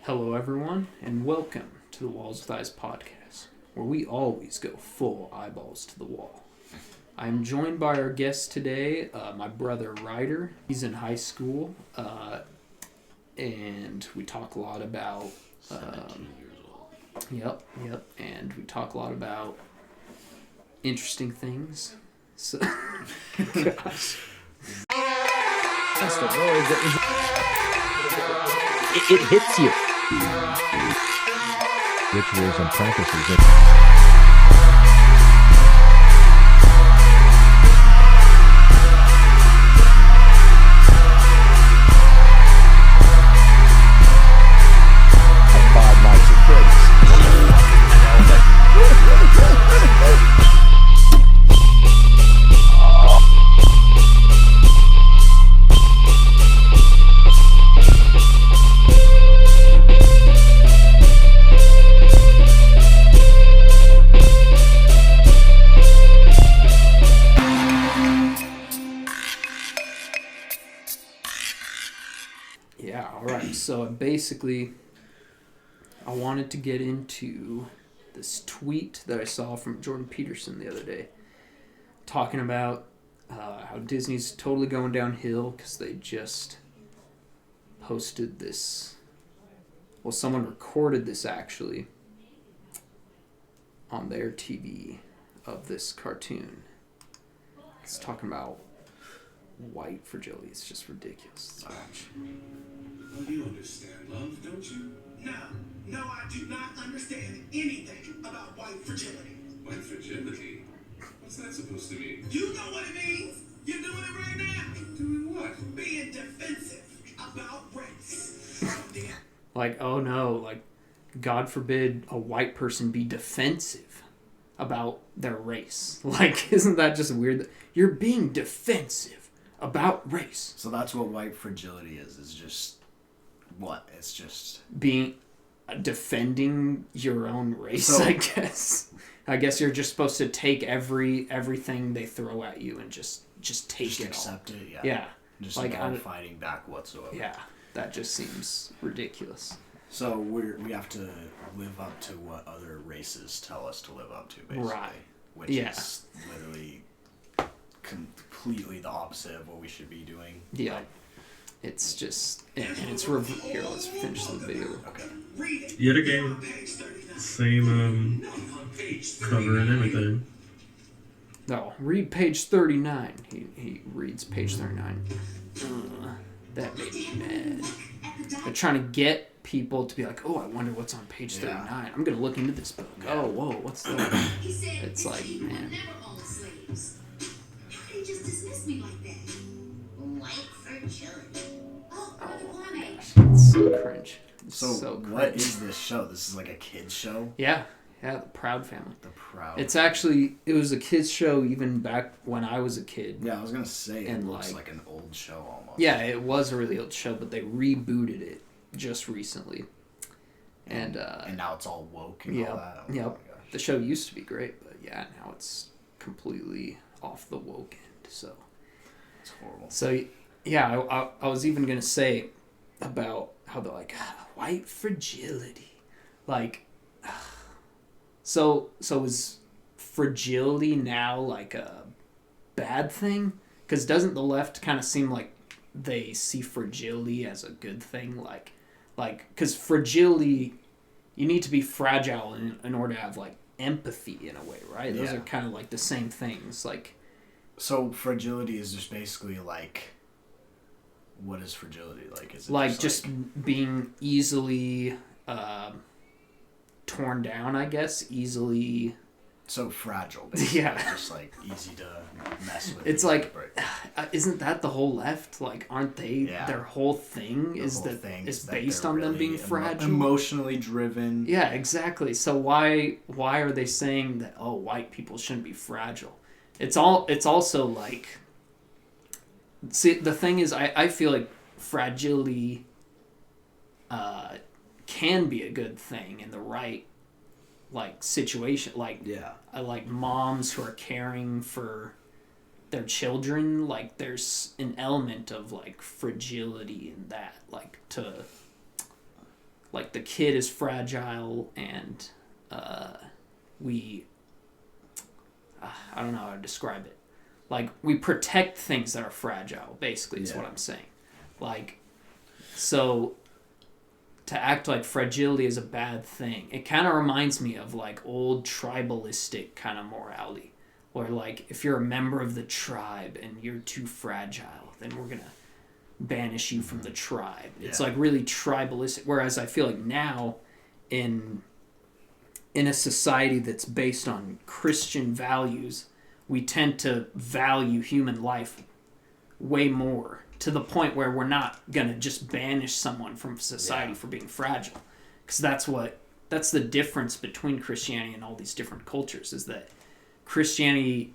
Hello, everyone, and welcome to the Walls with Eyes podcast, where we always go full eyeballs to the wall. I'm joined by our guest today, my brother Ryder. He's in high school, and we talk a lot about... 17 years old. Yep, and we talk a lot about interesting things. So, gosh. It hits you. Rituals and practices. Five Nights at Freddy's. Yeah, alright, so basically... I wanted to get into this tweet that I saw from Jordan Peterson the other day, talking about how Disney's totally going downhill because they just posted this. Well, someone recorded this actually on their TV of this cartoon. It's talking about white fragility. It's just ridiculous. Well, you understand love, don't you? No, I do not understand anything about white fragility. White fragility? What's that supposed to mean? You know what it means. You're doing it right now. Doing what? Being defensive about race. Like, oh no, like, God forbid a white person be defensive about their race. Like, isn't that just weird? You're being defensive about race. So that's what white fragility is just what? It's just being defending your own race, So- I guess. I guess you're just supposed to take everything they throw at you and just take just it accept all. it, yeah. Yeah. Just like, no fighting back whatsoever. Yeah. That just seems ridiculous. So we have to live up to what other races tell us to live up to, basically. Right. Which Yeah. is literally completely the opposite of what we should be doing. Yeah. It's just and it's here, let's finish the video. Okay. Yet again, same cover and everything. No, read page 39. He reads page 39. That made me mad. They're trying to get people to be like, oh, I wonder what's on page 39. I'm going to look into this book. Oh, whoa, what's that? It's like, man. He just dismissed me like that. White fragility. Oh, It's so cringe. It's So cringe. what is this show? This is like a kid's show? Yeah, the Proud Family. The Proud. It was a kid's show even back when I was a kid. Yeah, I was gonna say it And looks like like an old show almost. Yeah, it was a really old show, but they rebooted it just recently. And now it's all woke and all that. Oh yep. my gosh. The show used to be great, but yeah, now it's completely off the woke end. So It's horrible. So yeah, I was even gonna say about how they're like white fragility, like. So is fragility now like a bad thing? Because doesn't the left kind of seem like they see fragility as a good thing? Like, because fragility, you need to be fragile in order to have like empathy in a way, right? Those Yeah. are kind of like the same things. Like, So fragility is just basically like, what is fragility like? Is it like just being easily torn down, I guess, easily. so fragile? Basically. Yeah. Just like easy to mess with. It's easy like, to break. isn't that the whole left? Like, aren't they? Yeah. Their whole thing The is whole that thing it's is that based they're on them really being fragile. emotionally driven. Yeah, exactly. So why are they saying that? Oh, white people shouldn't be fragile. It's also like. See, the thing is, I feel like fragility. Can be a good thing in the right like situation, like like moms who are caring for their children, like there's an element of like fragility in that, like the kid is fragile, and we I don't know how to describe it. Like, we protect things that are fragile, basically, is what I'm saying. Like, so to act like fragility is a bad thing, it kind of reminds me of, like, old tribalistic kind of morality, where, like, if you're a member of the tribe and you're too fragile, then we're going to banish you from the tribe. It's, like, really tribalistic, whereas I feel like now, in a society that's based on Christian values, we tend to value human life way more, to the point where we're not going to just banish someone from society for being fragile. Because that's the difference between Christianity and all these different cultures, is that Christianity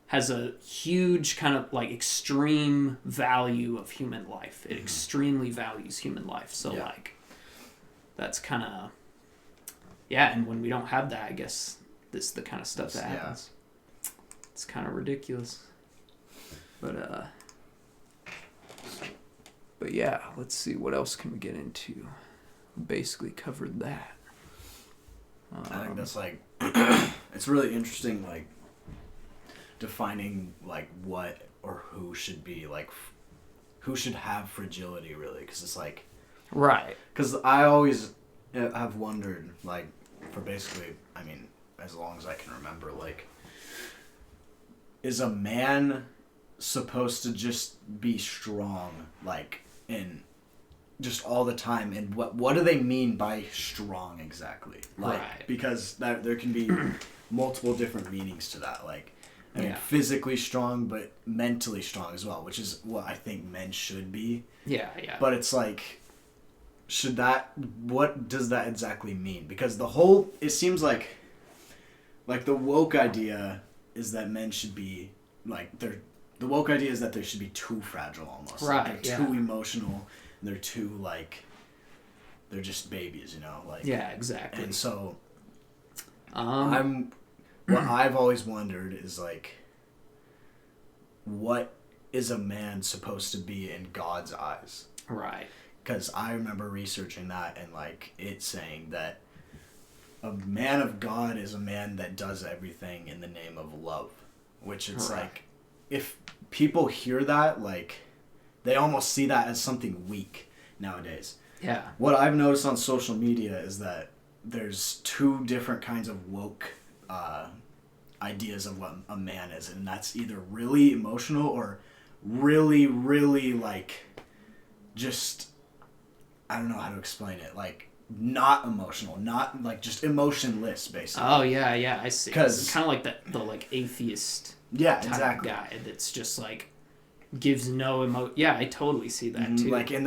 has a huge kind of like extreme value of human life. It extremely values human life. So like, that's kind of, and when we don't have that, I guess this is the kind of stuff that happens. It's kind of ridiculous. But yeah, let's see, what else can we get into? Basically covered that. I think that's like, it's really interesting, like, defining, like, what or who should be, like, who should have fragility, really, because it's like... Right. Because I always have wondered, like, for basically, I mean, as long as I can remember, like, is a man supposed to just be strong, like, in just all the time? And what do they mean by strong exactly? Like, right. Because there can be multiple different meanings to that. Like, I mean, physically strong, but mentally strong as well, which is what I think men should be. Yeah. But it's like, what does that exactly mean? Because it seems like the woke idea is that men should be, like, the woke idea is that they should be too fragile almost. Right, like they're too emotional, and they're too, like, they're just babies, you know? Like, yeah, exactly. And so, what I've always wondered is, like, what is a man supposed to be in God's eyes? Right. Because I remember researching that, and, like, it saying that a man of God is a man that does everything in the name of love. Which it's like, if people hear that, like, they almost see that as something weak nowadays. Yeah. What I've noticed on social media is that there's two different kinds of woke ideas of what a man is, and that's either really emotional or really, really, like, just, I don't know how to explain it, like, not emotional, not, like, just emotionless, basically. Oh, yeah, I see. It's kind of like the like, atheist type guy that's just, like, gives no emotion. Yeah, I totally see that, too. Like, in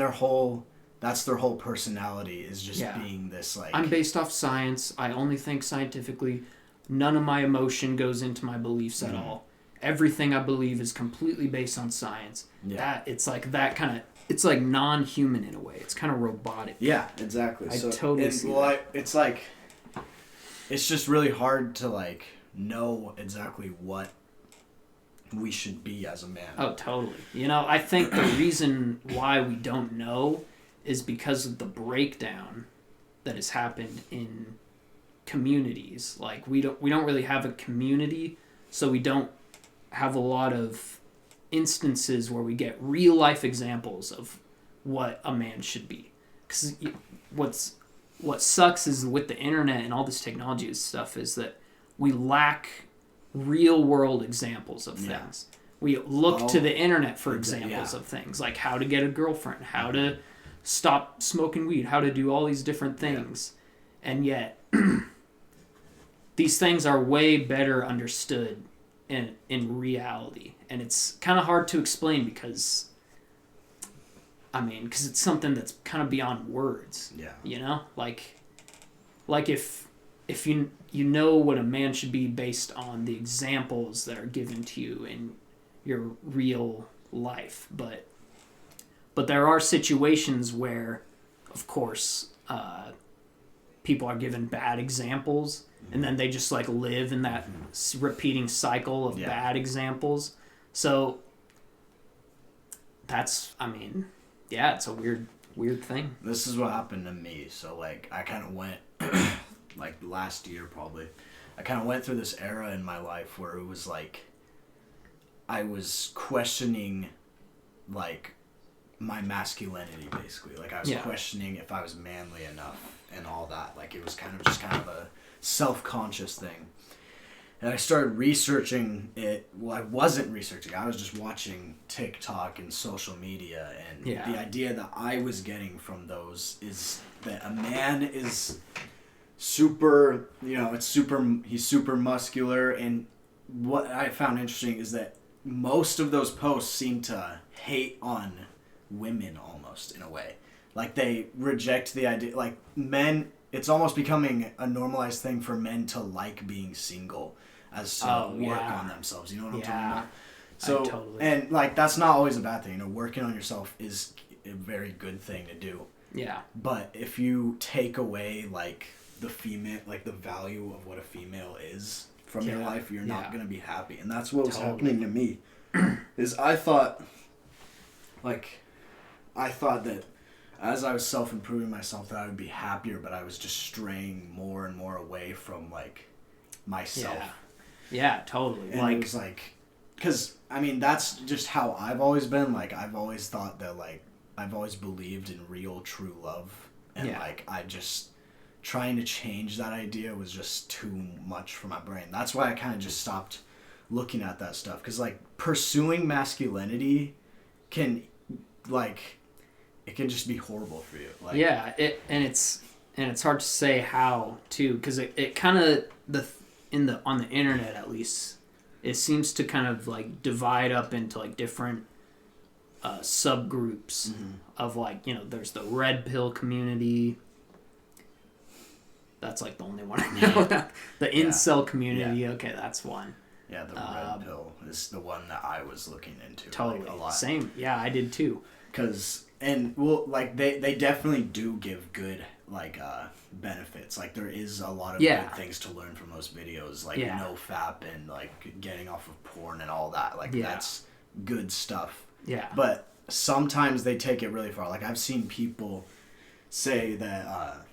that's their whole personality, is just being this, like... I'm based off science. I only think scientifically. None of my emotion goes into my beliefs at all. Everything I believe is completely based on science. Yeah. It's like that kind of... It's like non-human in a way. It's kind of robotic. Yeah, exactly. I totally see that. It's like... It's just really hard to, like, know exactly what we should be as a man. Oh, totally. You know, I think the reason why we don't know is because of the breakdown that has happened in communities. Like, we don't really have a community, so we don't have a lot of instances where we get real life examples of what a man should be. Because what sucks is with the internet and all this technology and stuff is that we lack real world examples of things. We look to the internet for examples of things, like how to get a girlfriend, how to stop smoking weed, how to do all these different things. And yet these things are way better understood in reality. And it's kind of hard to explain because it's something that's kind of beyond words. Yeah. You know? Like if you know what a man should be based on the examples that are given to you in your real life. But there are situations where, of course, people are given bad examples, and then they just, like, live in that repeating cycle of bad examples. So that's, it's a weird weird thing. This is what happened to me. So, like, I kind of went, like, last year probably, I kind of went through this era in my life where it was, like, I was questioning, like, my masculinity, basically. Like, I was questioning if I was manly enough and all that. Like, it was kind of a self-conscious thing. And I started researching it. Well, I wasn't researching. I was just watching TikTok and social media. And the idea that I was getting from those is that a man is super, he's super muscular. And what I found interesting is that most of those posts seem to hate on women almost, in a way. Like, they reject the idea. Like, men, it's almost becoming a normalized thing for men to like being single as to work on themselves. You know what I'm talking about? So, totally. And, like, that's not always a bad thing. Working on yourself is a very good thing to do. Yeah. But if you take away, like, the female, like, the value of what a female is from your life, you're not going to be happy. And that's what was happening to me. Is I thought that as I was self-improving myself that I would be happier, but I was just straying more and more away from, like, myself. Yeah, totally. And it was like, because, I mean, that's just how I've always been. Like, I've always thought that, like, I've always believed in real, true love. And, like, I just, trying to change that idea was just too much for my brain. That's why I kind of just stopped looking at that stuff. Because, like, pursuing masculinity can, like, it can just be horrible for you. Like, it's hard to say how, too, because it kind of, on the internet at least, it seems to kind of, like, divide up into, like, different subgroups of, like, there's the red pill community. That's, like, the only one I know. The incel community. Okay, that's one. Yeah, the red pill is the one that I was looking into. Totally. Like, a lot. Same. Yeah, I did too. Like, they definitely do give good, like, benefits. Like, there is a lot of good things to learn from those videos. Like, no FAP and, like, getting off of porn and all that. Like, that's good stuff. Yeah. But sometimes they take it really far. Like, I've seen people say that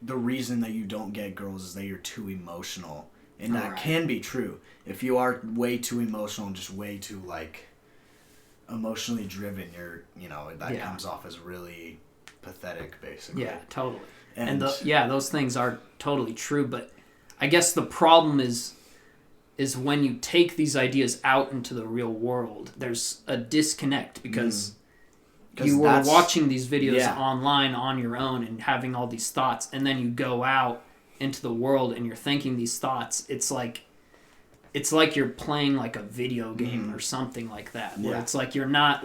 the reason that you don't get girls is that you're too emotional. And that can be true. If you are way too emotional and just way too, like, emotionally driven, that comes off as really pathetic, basically. Yeah, totally. And those things are totally true, but I guess the problem is when you take these ideas out into the real world, there's a disconnect because you were watching these videos online on your own and having all these thoughts, and then you go out into the world and you're thinking these thoughts. It's like you're playing, like, a video game or something like that, where it's like you're not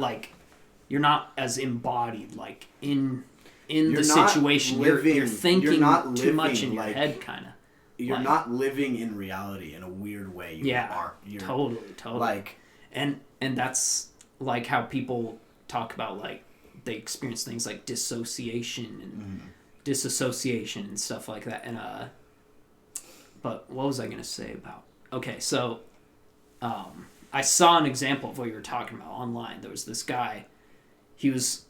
as embodied, like, in the situation. You're thinking too much in your head, kind of. You're not living in reality in a weird way. You're totally. Like, and that's, like, how people talk about, like, they experience things like dissociation and disassociation and stuff like that. And but what was I gonna say about? Okay, so I saw an example of what you were talking about online. There was this guy. He was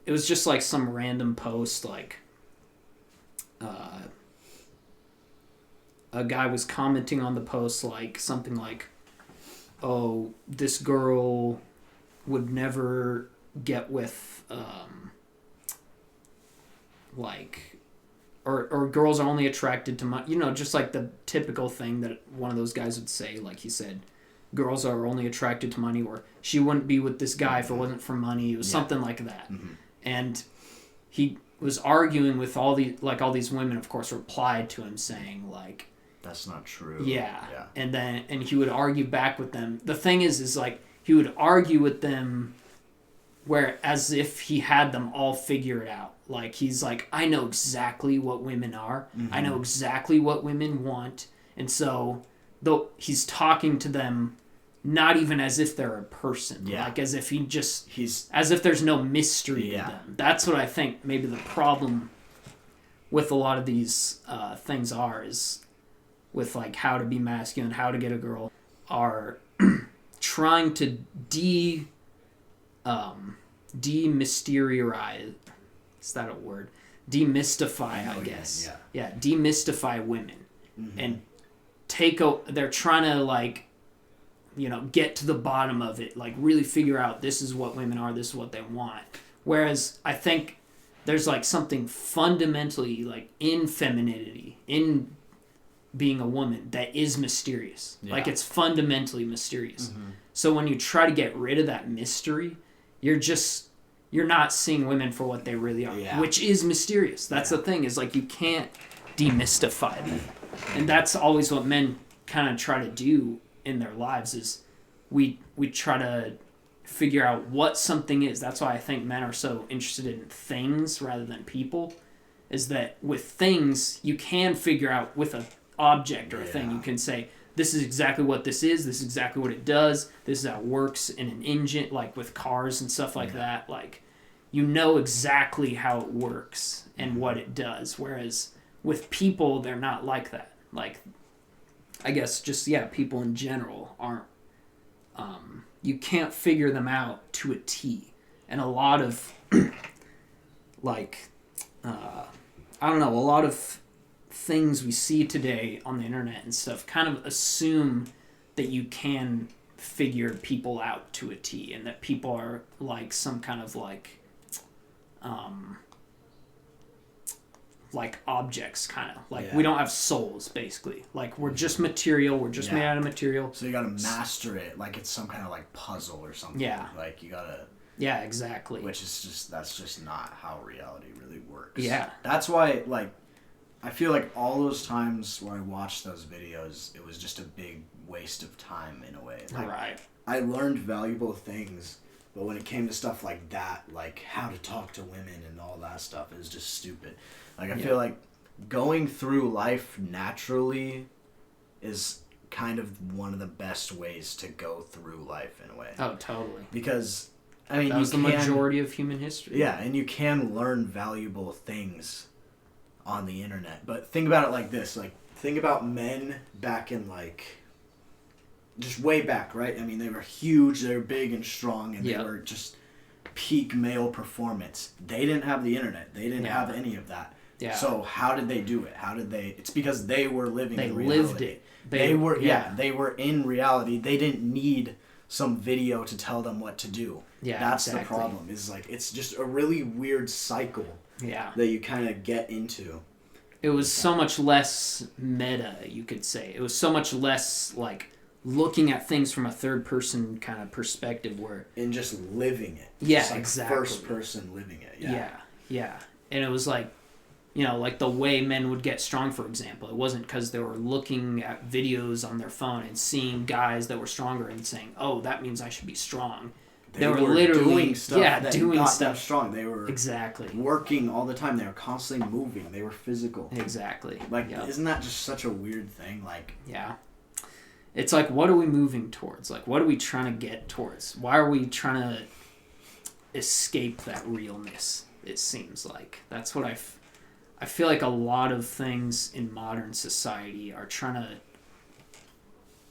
it was just, like, some random post, like, a guy was commenting on the post, like, something like, oh, this girl would never get with, like, or girls are only attracted to money, just like the typical thing that one of those guys would say. Like, he said, girls are only attracted to money, or she wouldn't be with this guy if it wasn't for money. It was something like that. And he was arguing with all these women, of course, replied to him saying, like, that's not true. Yeah. And he would argue back with them. The thing is like, he would argue with them as if he had them all figured out. Like, he's like, I know exactly what women are. I know exactly what women want. And so, though he's talking to them not even as if they're a person. Like, as if as if there's no mystery to them. That's what I think maybe the problem with a lot of these things is with, like, how to be masculine, how to get a girl, are trying to demysterize. Is that a word? Demystify, I guess. Yeah, demystify women. Mm-hmm. And they're trying to, like, you know, get to the bottom of it, like really figure out this is what women are, this is what they want. Whereas I think there's like something fundamentally like in femininity, in being a woman, that is mysterious. Yeah. Like it's fundamentally mysterious. Mm-hmm. So when you try to get rid of that mystery, you're not seeing women for what they really are, which is mysterious. That's the thing, is like you can't demystify them. And that's always what men kind of try to do in their lives, is we try to figure out what something is. That's why I think men are so interested in things rather than people, is that with things you can figure out, with an object or a thing, you can say, this is exactly what this is exactly what it does, this is how it works in an engine, like with cars and stuff like that. Like, you know exactly how it works and what it does. Whereas with people, they're not like that. Like, I guess just, people in general aren't, you can't figure them out to a T. And a lot of, like, I don't know, a lot of things we see today on the internet and stuff kind of assume that you can figure people out to a T, and that people are like some kind of like objects, kind of like we don't have souls, basically. Like we're just material, we're just made out of material. So you gotta master it like it's some kind of like puzzle or something. Like you gotta exactly, which is that's just not how reality really works. That's why, like, I feel like all those times where I watched those videos, it was just a big waste of time in a way. Like, I learned valuable things, but when it came to stuff like that, like how to talk to women and all that stuff, it was just stupid. Like, I feel like going through life naturally is kind of one of the best ways to go through life in a way. Oh, totally. Because, I mean, that was the majority of human history. Yeah, and you can learn valuable things on the internet. But think about it like this. Like, think about men back in, like, just way back, right? I mean, they were huge, they were big and strong, and they were just peak male performance. They didn't have the internet. They didn't have any of that. Yeah. So how did they do it? How did they... It's because they were living in reality. They lived it. They were in reality. They didn't need some video to tell them what to do. Yeah, that's the problem. Is like, it's just a really weird cycle that you kind of get into. It was so much less meta, you could say. It was so much less like looking at things from a third person kind of perspective, where... And just living it. Yeah, just like exactly. First person living it. Yeah. And it was like, you know, like the way men would get strong, for example. It wasn't because they were looking at videos on their phone and seeing guys that were stronger and saying, oh, that means I should be strong. They were literally doing stuff doing stuff strong. They were working all the time. They were constantly moving. They were physical. Exactly. Like, isn't that just such a weird thing? Like, it's like, what are we moving towards? Like, what are we trying to get towards? Why are we trying to escape that realness? It seems like that's what I feel like a lot of things in modern society are trying to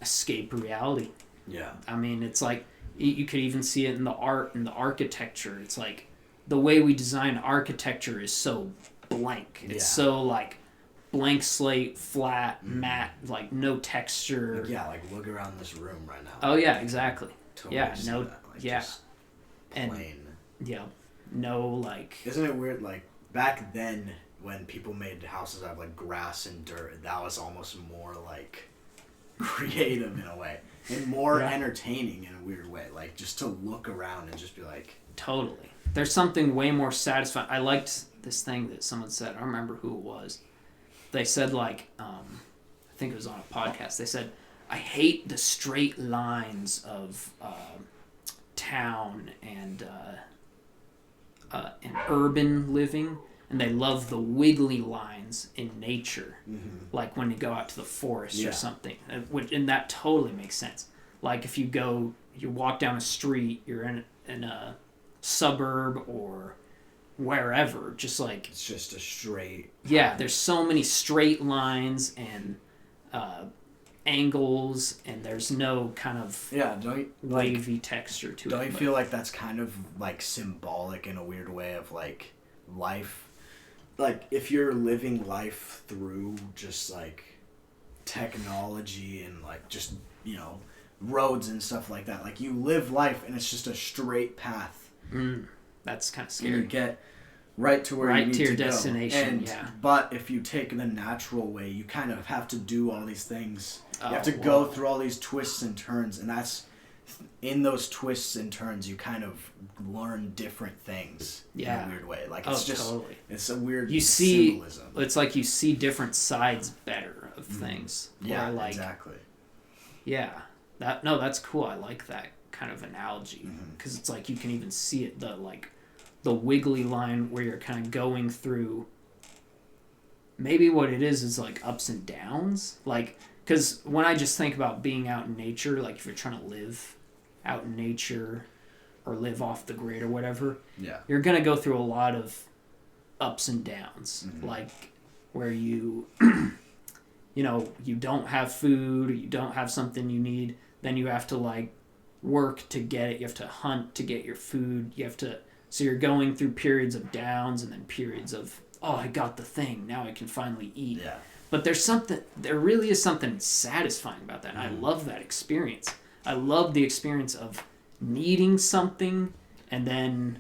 escape reality. Yeah. I mean, it's like, you could even see it in the art and the architecture. It's like the way we design architecture is so blank. It's so like blank slate, flat, matte, like no texture. Like look around this room right now. Oh yeah, exactly. Totally just plain. And no like. Isn't it weird? Like back then, when people made houses out of like grass and dirt, that was almost more like creative in a way. And more entertaining in a weird way. Like, just to look around and just be like... Totally. There's something way more satisfying. I liked this thing that someone said. I don't remember who it was. They said, like... I think it was on a podcast. They said, I hate the straight lines of town and urban living. And they love the wiggly lines in nature, like when you go out to the forest or something. And that totally makes sense. Like if you walk down a street, you're in a suburb or wherever, just like... It's just a straight... Yeah, there's so many straight lines and angles, and there's no kind of wavy texture to it. Don't you feel like that's kind of like symbolic in a weird way of like life? Like if you're living life through just like technology and like just, you know, roads and stuff like that. Like you live life and it's just a straight path. That's kind of scary. And you get right to where you need to your go. destination. And, but if you take the natural way, you kind of have to do all these things. You have to go through all these twists and turns, and that's in those twists and turns you kind of learn different things in a weird way. Like it's just it's a weird symbolism. It's like you see different sides better of things. Yeah, like, exactly. Yeah. That's cool. I like that kind of analogy because it's like you can even see it, the wiggly line where you're kind of going through. Maybe what it is like ups and downs, like because when I just think about being out in nature, like if you're trying to live out in nature or live off the grid or whatever, you're gonna go through a lot of ups and downs, like where you you know, you don't have food or you don't have something you need, then you have to like work to get it. You have to hunt to get your food. So you're going through periods of downs and then periods of, oh, I got the thing. Now I can finally eat. Yeah. But there really is something satisfying about that. And I love that experience. I love the experience of needing something and then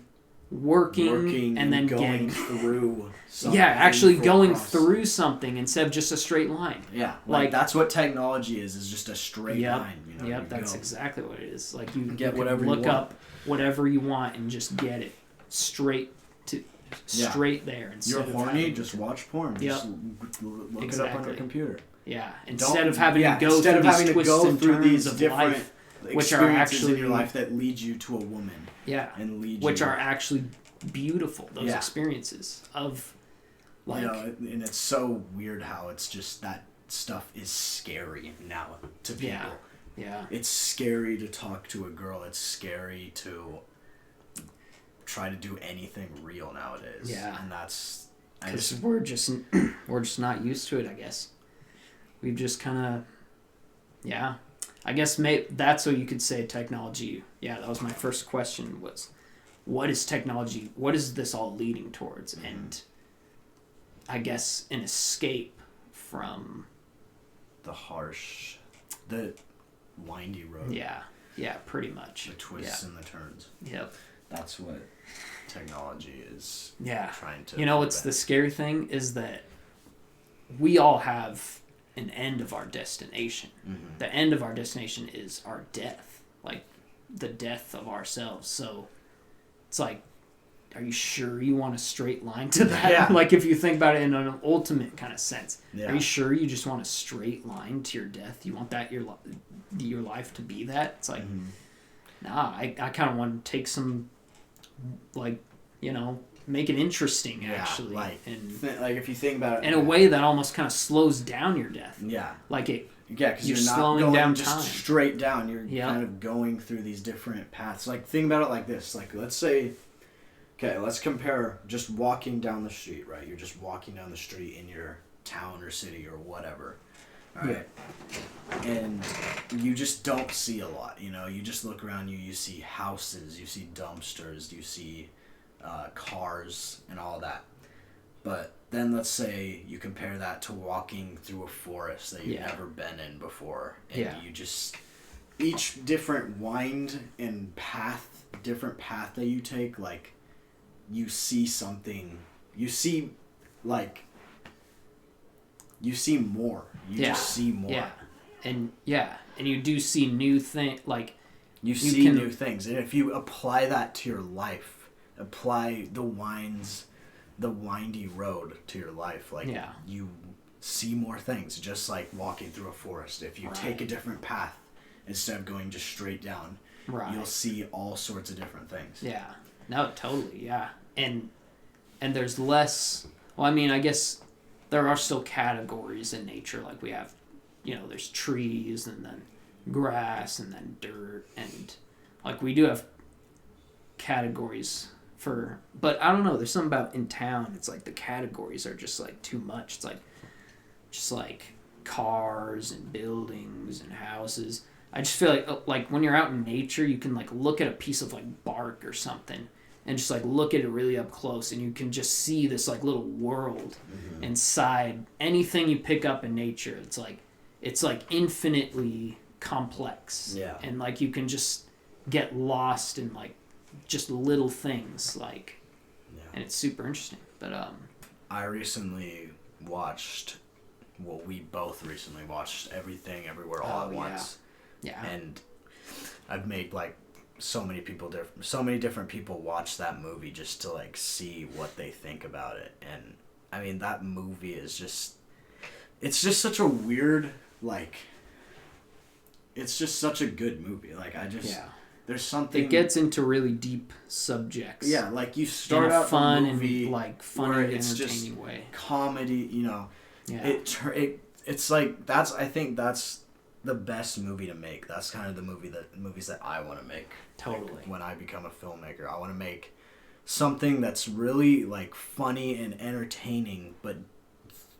working and then going getting through something. Yeah, actually going through something instead of just a straight line. Yeah, like that's what technology is just a straight line. You know, that's exactly what it is. Like you get you whatever look you want. up whatever you want and just get it straight there. You're horny, just watch porn. Yep. Just look it up on your computer. Yeah, instead of having to go through these twists and turns of life, which are actually in your life that lead you to a woman. Yeah, and which are actually beautiful. Those experiences of, like, you know, and it's so weird how it's just that stuff is scary now to people. Yeah, it's scary to talk to a girl. It's scary to try to do anything real nowadays. Yeah, and that's because we're just not used to it. I guess we've just kind of I guess that's what you could say. Technology. Yeah, that was my first question. Was what is technology? What is this all leading towards? And I guess an escape from the harsh, the windy road. Yeah, pretty much. The twists and the turns. Yep. That's what technology is trying to... You know what's the scary thing is that we all have an end of our destination. The end of our destination is our death. Like, the death of ourselves. So, it's like, are you sure you want a straight line to that? Yeah. Like, if you think about it in an ultimate kind of sense. Yeah. Are you sure you just want a straight line to your death? You want that your life to be that? It's like, nah, I kind of want to take some, like, you know, make it interesting, actually. Like, like if you think about it... In a way that almost kind of slows down your death. Yeah. Like it... Yeah, because you're not slowing going down just time. Straight down. You're kind of going through these different paths. Like, think about it like this. Like, let's say... Okay, let's compare just walking down the street, right? You're just walking down the street in your town or city or whatever. All right? And you just don't see a lot, you know? You just look around you see houses, you see dumpsters, you see cars and all that. But then let's say you compare that to walking through a forest that you've never been in before. And you just... Each different wind and different path that you take, like... You see something. You see, like. You see more. You just see more. Yeah, and you do see new things. Like you see new things, and if you apply that to your life, apply the windy road to your life, like you see more things. Just like walking through a forest. If you take a different path instead of going just straight down, you'll see all sorts of different things. Yeah. No, totally, yeah. And there's less... Well, I mean, I guess there are still categories in nature. Like, we have, you know, there's trees, and then grass, and then dirt, and, like, we do have categories for... But, I don't know, there's something about in town, it's like the categories are just, like, too much. It's like, just, like, cars and buildings and houses. I just feel like when you're out in nature, you can like look at a piece of like bark or something and just like look at it really up close, and you can just see this like little world inside anything you pick up in nature. It's like infinitely complex. Yeah. And like you can just get lost in like just little things like, and it's super interesting. But I recently watched, well, we both recently watched Everything Everywhere All at Once. Yeah. And I've made like so many different people watch that movie just to like see what they think about it. And I mean, that movie is just, it's just such a weird, like, it's just such a good movie. Like, there's something, it gets into really deep subjects. Yeah, like you start out fun the movie and like fun and entertaining way. Comedy, you know. Yeah. It's like I think that's the best movie to make. That's kind of the movies that I want to make. Totally. Like, when I become a filmmaker, I want to make something that's really like funny and entertaining, but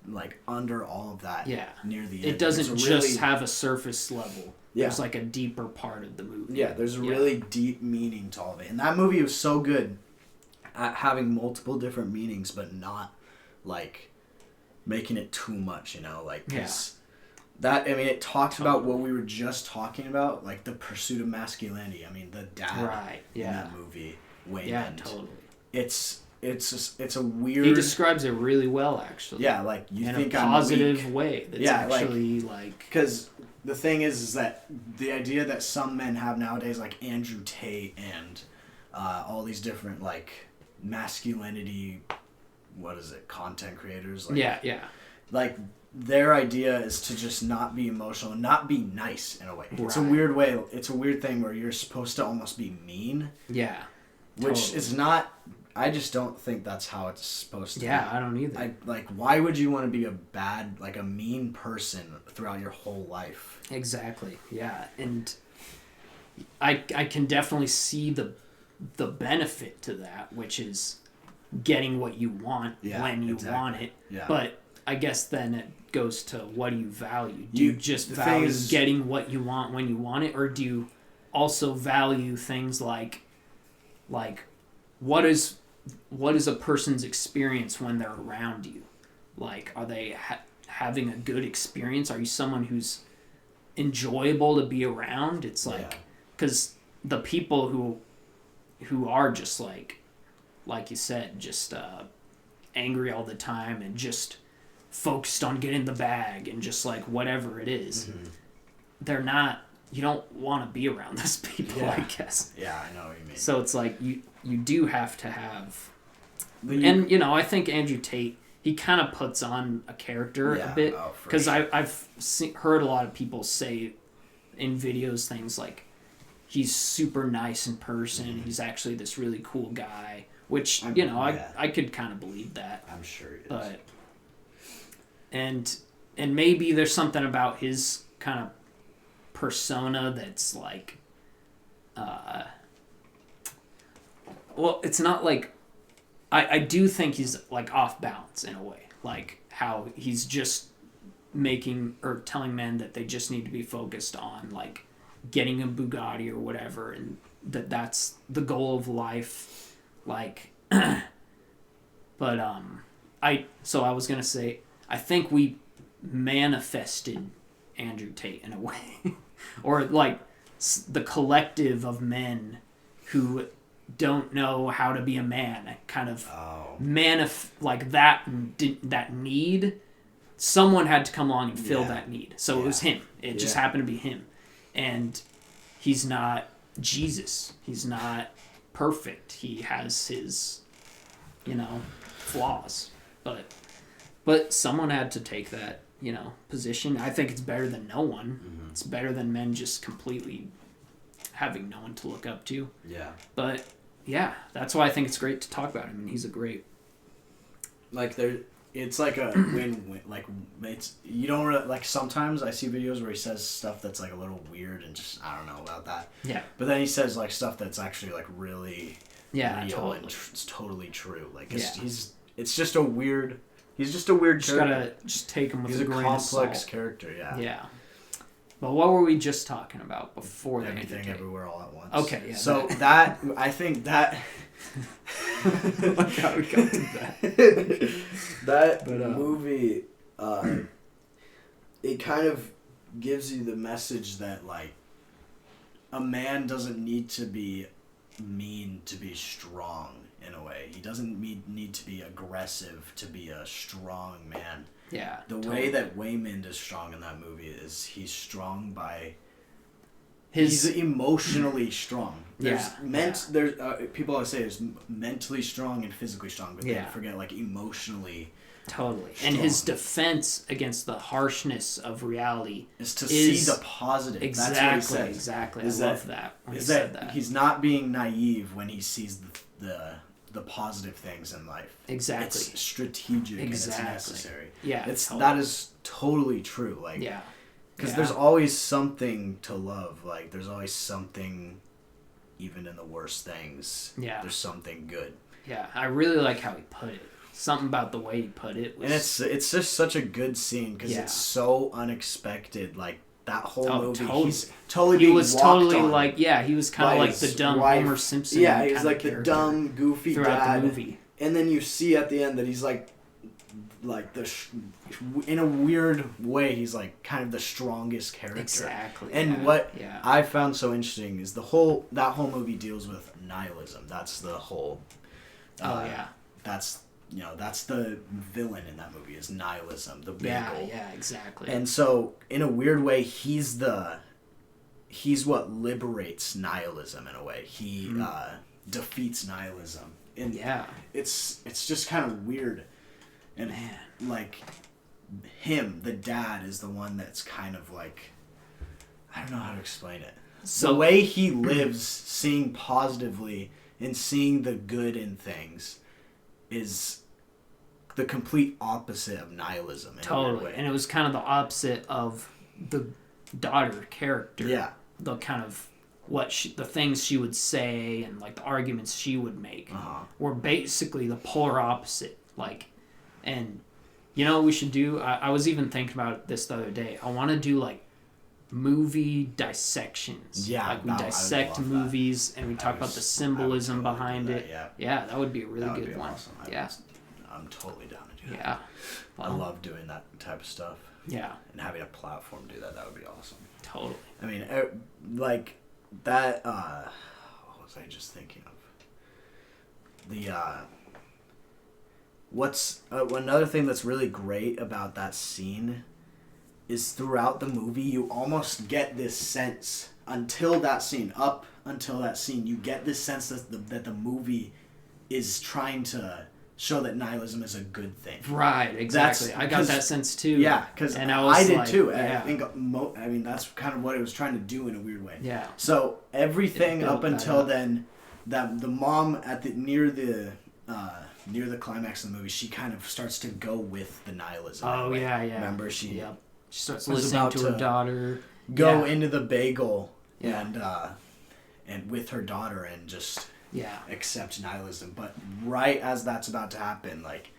like under all of that, near the end. It doesn't just have a surface level. Yeah. There's like a deeper part of the movie. Yeah, there's a really deep meaning to all of it. And that movie was so good at having multiple different meanings, but not like making it too much, you know? Like, it talks about what we were just talking about, like the pursuit of masculinity. I mean, the dad in that movie, Wayne. Yeah, totally. It's a weird. He describes it really well, actually. Yeah, like you think in a positive way. That's actually like because the thing is that the idea that some men have nowadays, like Andrew Tate and all these different like masculinity, content creators. Like, like their idea is to just not be emotional and not be nice in a way. It's a weird way. It's a weird thing where you're supposed to almost be mean. Yeah. Which is not. I just don't think that's how it's supposed to be. Yeah, I don't either. Why would you want to be a mean person throughout your whole life? Exactly. Yeah, and I can definitely see the benefit to that, which is getting what you want when you want it. Yeah. But I guess then it goes to, what do you value? Do you just value getting what you want when you want it, or do you also value things like what is a person's experience when they're around you? Like, are they having a good experience? Are you someone who's enjoyable to be around? It's like, because the people who are just like you said, just angry all the time and just focused on getting the bag and just like whatever it is, they're not. You don't want to be around those people, I guess. Yeah, I know what you mean. So it's like you do have to have, and I think Andrew Tate, he kind of puts on a character a bit, because I've heard a lot of people say in videos things like he's super nice in person. He's actually this really cool guy, which I could kind of believe that. I'm sure he is. But and maybe there's something about his kind of persona that's like it's not like I do think he's like off balance in a way, like how he's just making or telling men that they just need to be focused on like getting a Bugatti or whatever, and that's the goal of life, like but I was gonna say, I think we manifested Andrew Tate in a way. Or like the collective of men who don't know how to be a man, kind of like that need. Someone had to come along and fill that need. So it was him. It just happened to be him. And he's not Jesus. He's not perfect. He has his, flaws. But someone had to take that, position. I think it's better than no one. Mm-hmm. It's better than men just completely having no one to look up to. Yeah. But yeah, that's why I think it's great to talk about him. I mean, he's a great. Like it's like a win-win. Like you don't really, like, sometimes I see videos where he says stuff that's like a little weird and just I don't know about that. Yeah. But then he says like stuff that's actually like really real totally. and it's totally true. Like it's just a weird He's just a weird character. Just take him with a grain of salt. He's a complex character, yeah. Yeah. But what were we just talking about before the Everything Everywhere All at Once. Okay, yeah. So that I think that like how we got to that movie it kind of gives you the message that like a man doesn't need to be mean to be strong in a way. He doesn't need to be aggressive to be a strong man. Yeah. The way that Waymond is strong in that movie is he's strong by he's emotionally strong. There's people always say there's mentally strong and physically strong, but they forget like emotionally. Totally. Strong. And his defense against the harshness of reality is to see the positive. Exactly. That's what he says. Exactly. I love that. Is that he's not being naive when he sees the positive things in life. Exactly. It's strategic and it's necessary. Yeah. That is totally true. Like, yeah. Because there's always something to love. Like, there's always something, even in the worst things. Yeah. There's something good. Yeah. I really like how he put it. Something about the way he put it was... And it's just such a good scene because it's so unexpected. Like, that whole movie, totally. He's totally being walked on like, he was kind of like the dumb Homer Simpson. Yeah, he's like the dumb, goofy throughout dad. The movie. And then you see at the end that he's like in a weird way, he's like kind of the strongest character. Exactly. And what I found so interesting is that whole movie deals with nihilism. That's the whole. That's that's the villain in that movie is nihilism, the bagel. Yeah, exactly. And so, in a weird way, he's what liberates nihilism in a way. He defeats nihilism. And it's just kind of weird. And like him, the dad, is the one that's kind of like, I don't know how to explain it. So, the way he lives, seeing positively and seeing the good in things, is the complete opposite of nihilism. Totally. And it was kind of the opposite of the daughter character. Yeah. The kind of the things she would say and like the arguments she would make were basically the polar opposite. Like, and you know what we should do? I was even thinking about this the other day. I want to do like movie dissections. Yeah. Like we dissect movies and we talk about the symbolism behind it. Yeah, that would be a really good one. Awesome. I'm totally down to do that. Yeah. Well, I love doing that type of stuff. Yeah. And having a platform do that would be awesome. Totally. I mean, like that, what was I just thinking of? The, another thing that's really great about that scene is throughout the movie, you almost get this sense, until that scene, you get this sense that the movie is trying to show that nihilism is a good thing. Right, exactly. I got that sense too. Yeah, because I did too. Yeah. I think, that's kind of what it was trying to do in a weird way. Yeah. So everything up until then, that the mom near the climax of the movie, she kind of starts to go with the nihilism. Oh yeah. Remember she starts listening to her daughter. Go into the bagel and with her daughter and just. Accept nihilism, but right as that's about to happen, like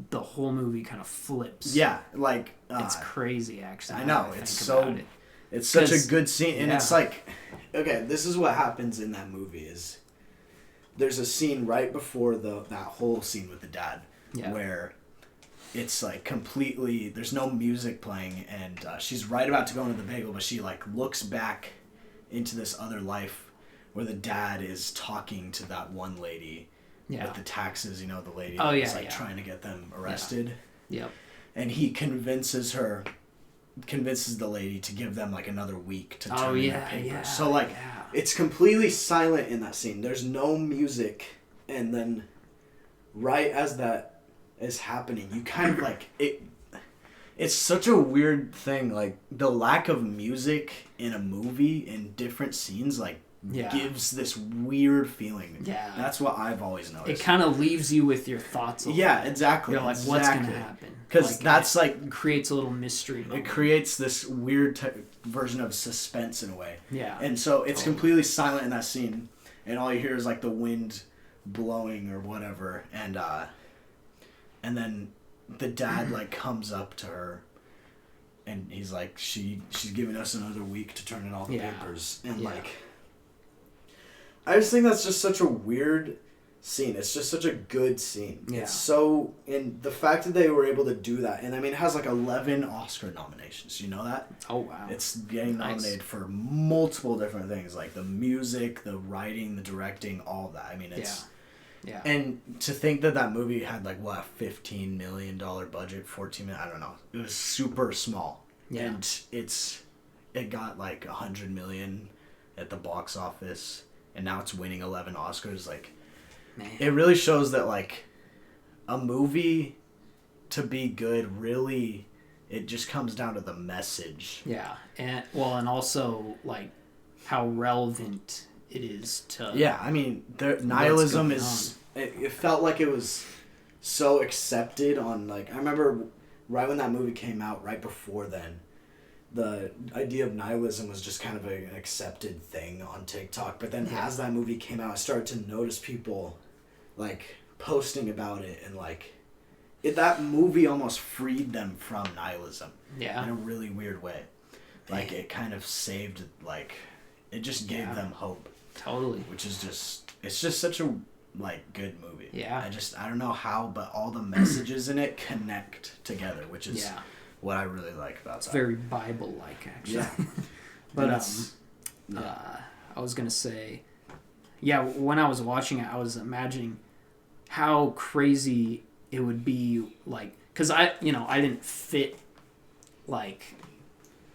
the whole movie kind of flips. Yeah, like it's crazy. Actually, I know it's such a good scene, and it's like, okay, this is what happens in that movie is there's a scene right before that whole scene with the dad where it's like completely there's no music playing, and she's right about to go into the bagel, but she like looks back into this other life. Where the dad is talking to that one lady with the taxes, the lady that's trying to get them arrested. Yep. And he convinces the lady to give them like another week to turn in their papers. So it's completely silent in that scene. There's no music, and then right as that is happening, you kind of like it. It's such a weird thing, like the lack of music in a movie in different scenes, like. Gives this weird feeling. Yeah. That's what I've always noticed. It kind of leaves you with your thoughts. Exactly. You're like, what's going to happen? Because that's like... creates a little mystery moment. It creates this weird version of suspense in a way. Yeah. And so it's completely silent in that scene. And all you hear is like the wind blowing or whatever. And then the dad like comes up to her, and he's like, she's giving us another week to turn in all the papers, and like, I just think that's just such a weird scene. It's just such a good scene. Yeah. It's so, and the fact that they were able to do that, and I mean, it has like 11 Oscar nominations. You know that? Oh wow! It's getting nominated for multiple different things, like the music, the writing, the directing, all that. I mean, it's yeah. And to think that movie had like what, $15 million budget, 14 million, I don't know. It was super small. Yeah. And it got like 100 million at the box office, and now it's winning 11 Oscars. Like, man. It really shows that like a movie to be good, really, it just comes down to the message. Yeah. And also like how relevant it is to... Yeah, I mean, nihilism is... It felt like it was so accepted on, like... I remember right when that movie came out, right before then, the idea of nihilism was just kind of an accepted thing on TikTok. But then as that movie came out, I started to notice people, like, posting about it. And, like, that movie almost freed them from nihilism. Yeah. In a really weird way. Like, it kind of saved, like... It just gave them hope. Totally. Which is just, it's just such a, like, good movie. Yeah. I don't know how, but all the messages in it connect together, which is what I really like about that. It's very Bible-like, actually. Yeah. But, I was going to say, when I was watching it, I was imagining how crazy it would be, like, because I didn't fit, like,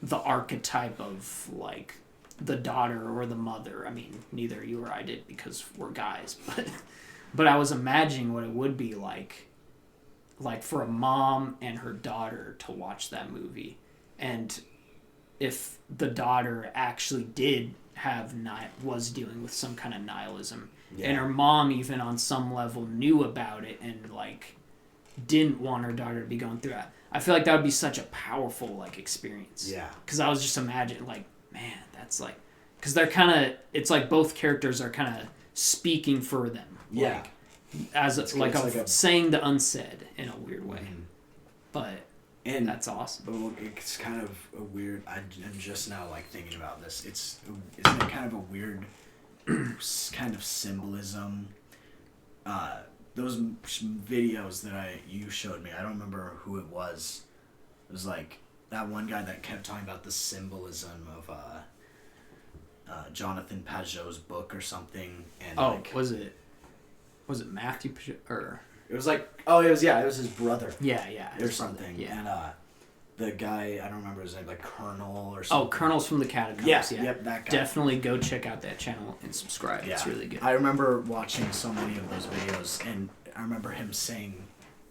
the archetype of, like, the daughter or the mother. I mean, neither you or I did because we're guys, but I was imagining what it would be like for a mom and her daughter to watch that movie, and if the daughter actually was dealing with some kind of nihilism, and her mom even on some level knew about it and like didn't want her daughter to be going through that. I feel like that would be such a powerful like experience. Yeah. Because I was just imagining like, man, that's like, because they're kind of, it's like both characters are kind of speaking for them. Yeah. Like, as like saying the unsaid in a weird way. Mm-hmm. And that's awesome. But it's kind of a weird, I'm just now like thinking about this. Isn't it kind of a weird kind of symbolism? Those videos that you showed me, I don't remember who it was. It was like that one guy that kept talking about the symbolism of Jonathan Pajot's book or something. And was it Matthew Pajot or? It was like it was his brother. Yeah, or something. Yeah. And the guy, I don't remember his name, like Colonel or something. Oh, Colonel's from the Catacombs. Yeah, yep, that guy. Definitely go check out that channel and subscribe. Yeah. It's really good. I remember watching so many of those videos, and I remember him saying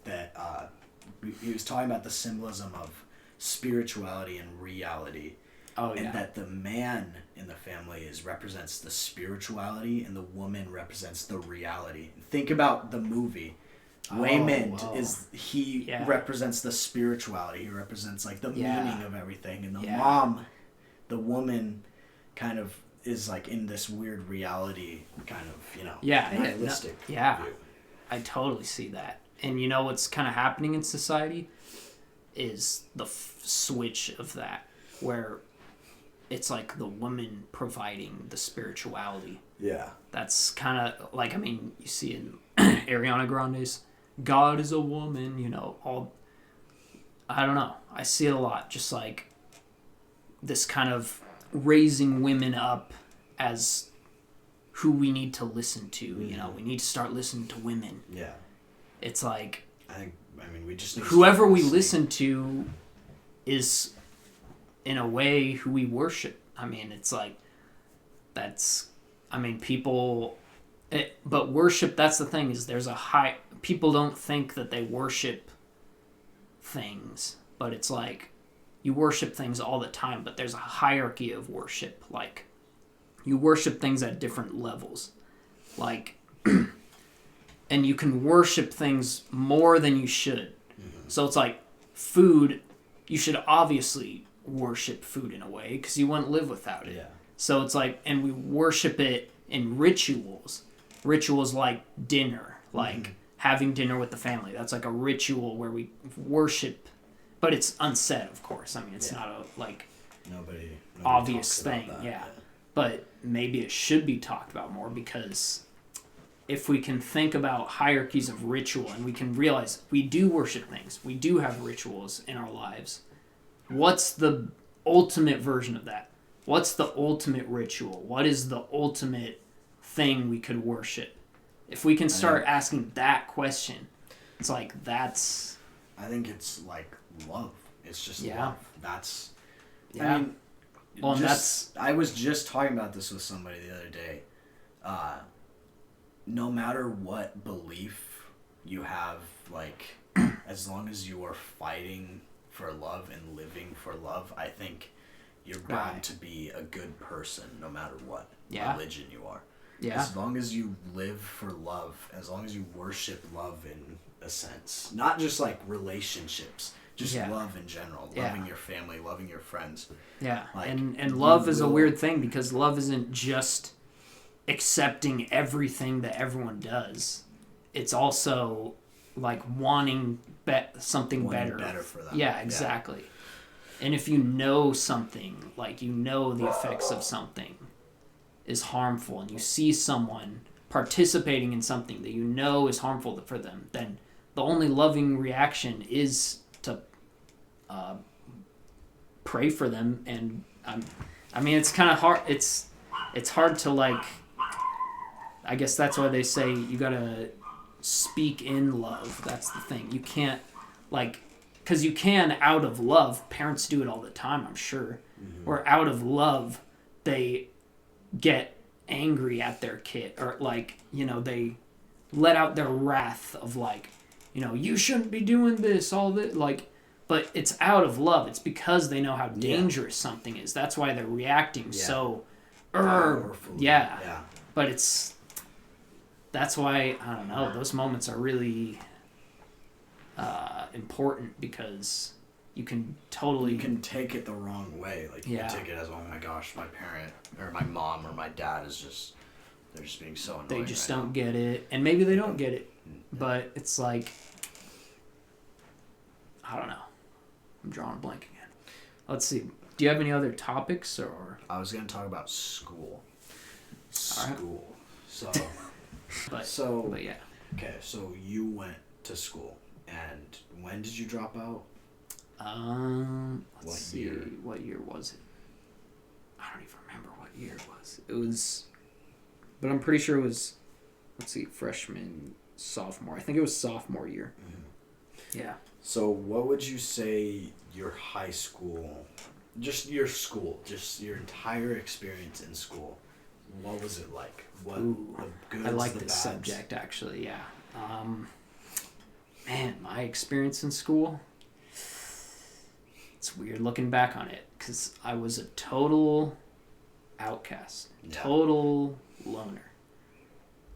that he was talking about the symbolism of spirituality and reality. Oh, yeah. And that the man in the family represents the spirituality and the woman represents the reality. Think about the movie. Waymond represents the spirituality. He represents like the meaning of everything, and the mom, the woman, kind of is like in this weird reality, kind of nihilistic. View. I totally see that. And you know what's kind of happening in society is the switch of that, where it's like the woman providing the spirituality. Yeah, that's kind of like, I mean, you see in Ariana Grande's God is a woman, I don't know. I see it a lot. Just like this kind of raising women up as who we need to listen to. We need to start listening to women. Yeah. It's like, we just need whoever we listen to is in a way who we worship. I mean, it's like, people... but worship, that's the thing, is there's a high... People don't think that they worship things, but it's like, you worship things all the time, but there's a hierarchy of worship. Like, you worship things at different levels. Like, and you can worship things more than you should. Mm-hmm. So it's like, food, you should obviously worship food in a way, because you wouldn't live without it. Yeah. So it's like, and we worship it in rituals like dinner, like having dinner with the family. That's like a ritual where we worship, but it's unsaid, of course. I mean, it's not a nobody obvious thing, yeah. But maybe it should be talked about more, because if we can think about hierarchies of ritual and we can realize we do worship things, we do have rituals in our lives, what's the ultimate version of that? What's the ultimate ritual? What is the ultimate thing we could worship? If we can start asking that question, it's like that's... I think it's like love. It's just Yeah. love. That's... Yeah. I mean, Well, and that's... I was just talking about this with somebody the other day. No matter what belief you have, like, as long as you are fighting for love and living for love, I think you're bound to be a good person no matter what religion you are. Yeah. As long as you live for love, as long as you worship love in a sense, not just like relationships, just love in general, loving your family, loving your friends. Yeah. Like, and love is a weird thing, because love isn't just accepting everything that everyone does. It's also like wanting something better for them. Yeah, exactly. Yeah. And if you know something, like you know the effects of something is harmful, and you see someone participating in something that you know is harmful for them, then the only loving reaction is to pray for them. And I mean, it's kind of hard. It's hard to, like, I guess that's why they say you gotta speak in love. That's the thing. You can't, like, because you can out of love. Parents do it all the time, I'm sure. Mm-hmm. Where out of love, they get angry at their kid, or like, you know, they let out their wrath of, like, you know, you shouldn't be doing this, all this, like, but it's out of love. It's because they know how dangerous something is. That's why they're reacting so powerfully. Yeah. But that's why, I don't know, those moments are really important, because you can take it the wrong way. Like, you can take it as, oh my gosh, my parent or my mom or my dad is just, they're just being so annoying. They just don't get it. And maybe they don't get it. But it's like, I don't know. I'm drawing a blank again. Let's see. Do you have any other topics, or? I was going to talk about school. School. So. But yeah. Okay, so you went to school, and when did you drop out? Let's see. What year was it? I don't even remember what year it was. It was, but I'm pretty sure it was, let's see, freshman, sophomore. I think it was sophomore year. Mm-hmm. Yeah. So what would you say your high school, just your school, just your entire experience in school, what was it like? What the goods, I like the this bads? subject, actually, yeah. Man, my experience in school, it's weird looking back on it, because I was a total outcast, total loner.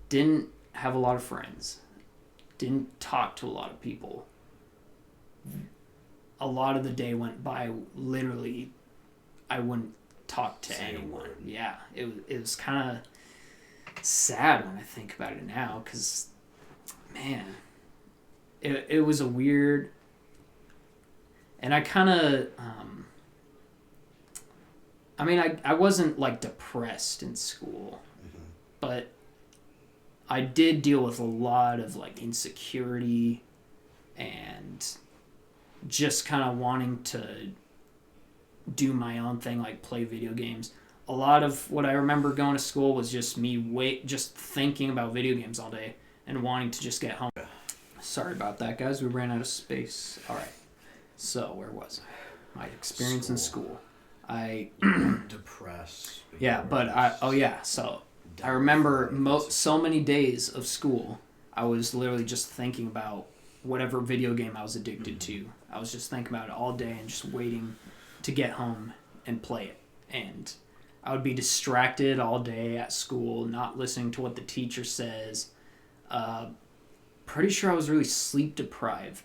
Didn't have a lot of friends. Didn't talk to a lot of people. A lot of the day went by, literally, I wouldn't talk to anyone. Yeah, it was kind of sad when I think about it now, because, man, it was a weird, and I kind of, I mean, I wasn't, like, depressed in school, but I did deal with a lot of, like, insecurity and just kind of wanting to do my own thing, like play video games. A lot of what I remember going to school was just me just thinking about video games all day and wanting to just get home. Sorry about that, guys. We ran out of space. All right. So where was I? My experience in school. I depressed. Yeah, but So I remember so many days of school. I was literally just thinking about whatever video game I was addicted to. I was just thinking about it all day and just waiting to get home and play it. And I would be distracted all day at school, not listening to what the teacher says. Pretty sure I was really sleep deprived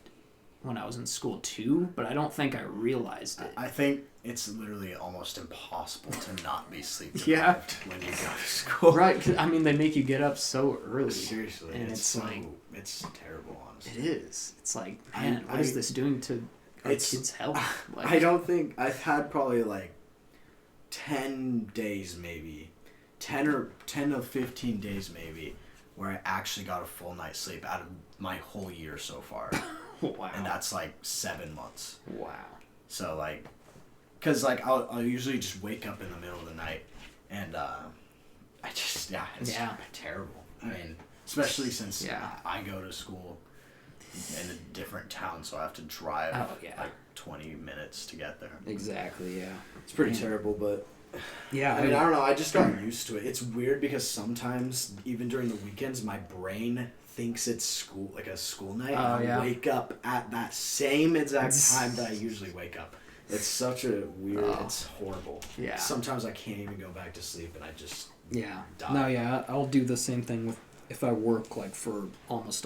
when I was in school too, but I don't think I realized it. I think it's literally almost impossible to not be sleep deprived when you go to school. Right, 'cause, I mean, they make you get up so early. Seriously, and it's like it's terrible, honestly. It is. It's like, man, what is this doing to our kids' health? Like, I don't think I've had probably like 10 days maybe, 10 to 15 days maybe, where I actually got a full night's sleep out of my whole year so far. Wow. And that's like 7 months. Wow. So like, cause like I'll usually just wake up in the middle of the night, and it's terrible. I mean, especially since I go to school in a different town, so I have to drive like 20 minutes to get there. Exactly. Yeah. It's pretty terrible, but yeah. I mean, I don't know. I just got used to it. It's weird because sometimes, even during the weekends, my brain thinks it's school, like a school night, and I wake up at that same exact time that I usually wake up. It's such a weird. It's horrible. Yeah. Sometimes I can't even go back to sleep, and I just die. No, yeah. I'll do the same thing with if I work like for almost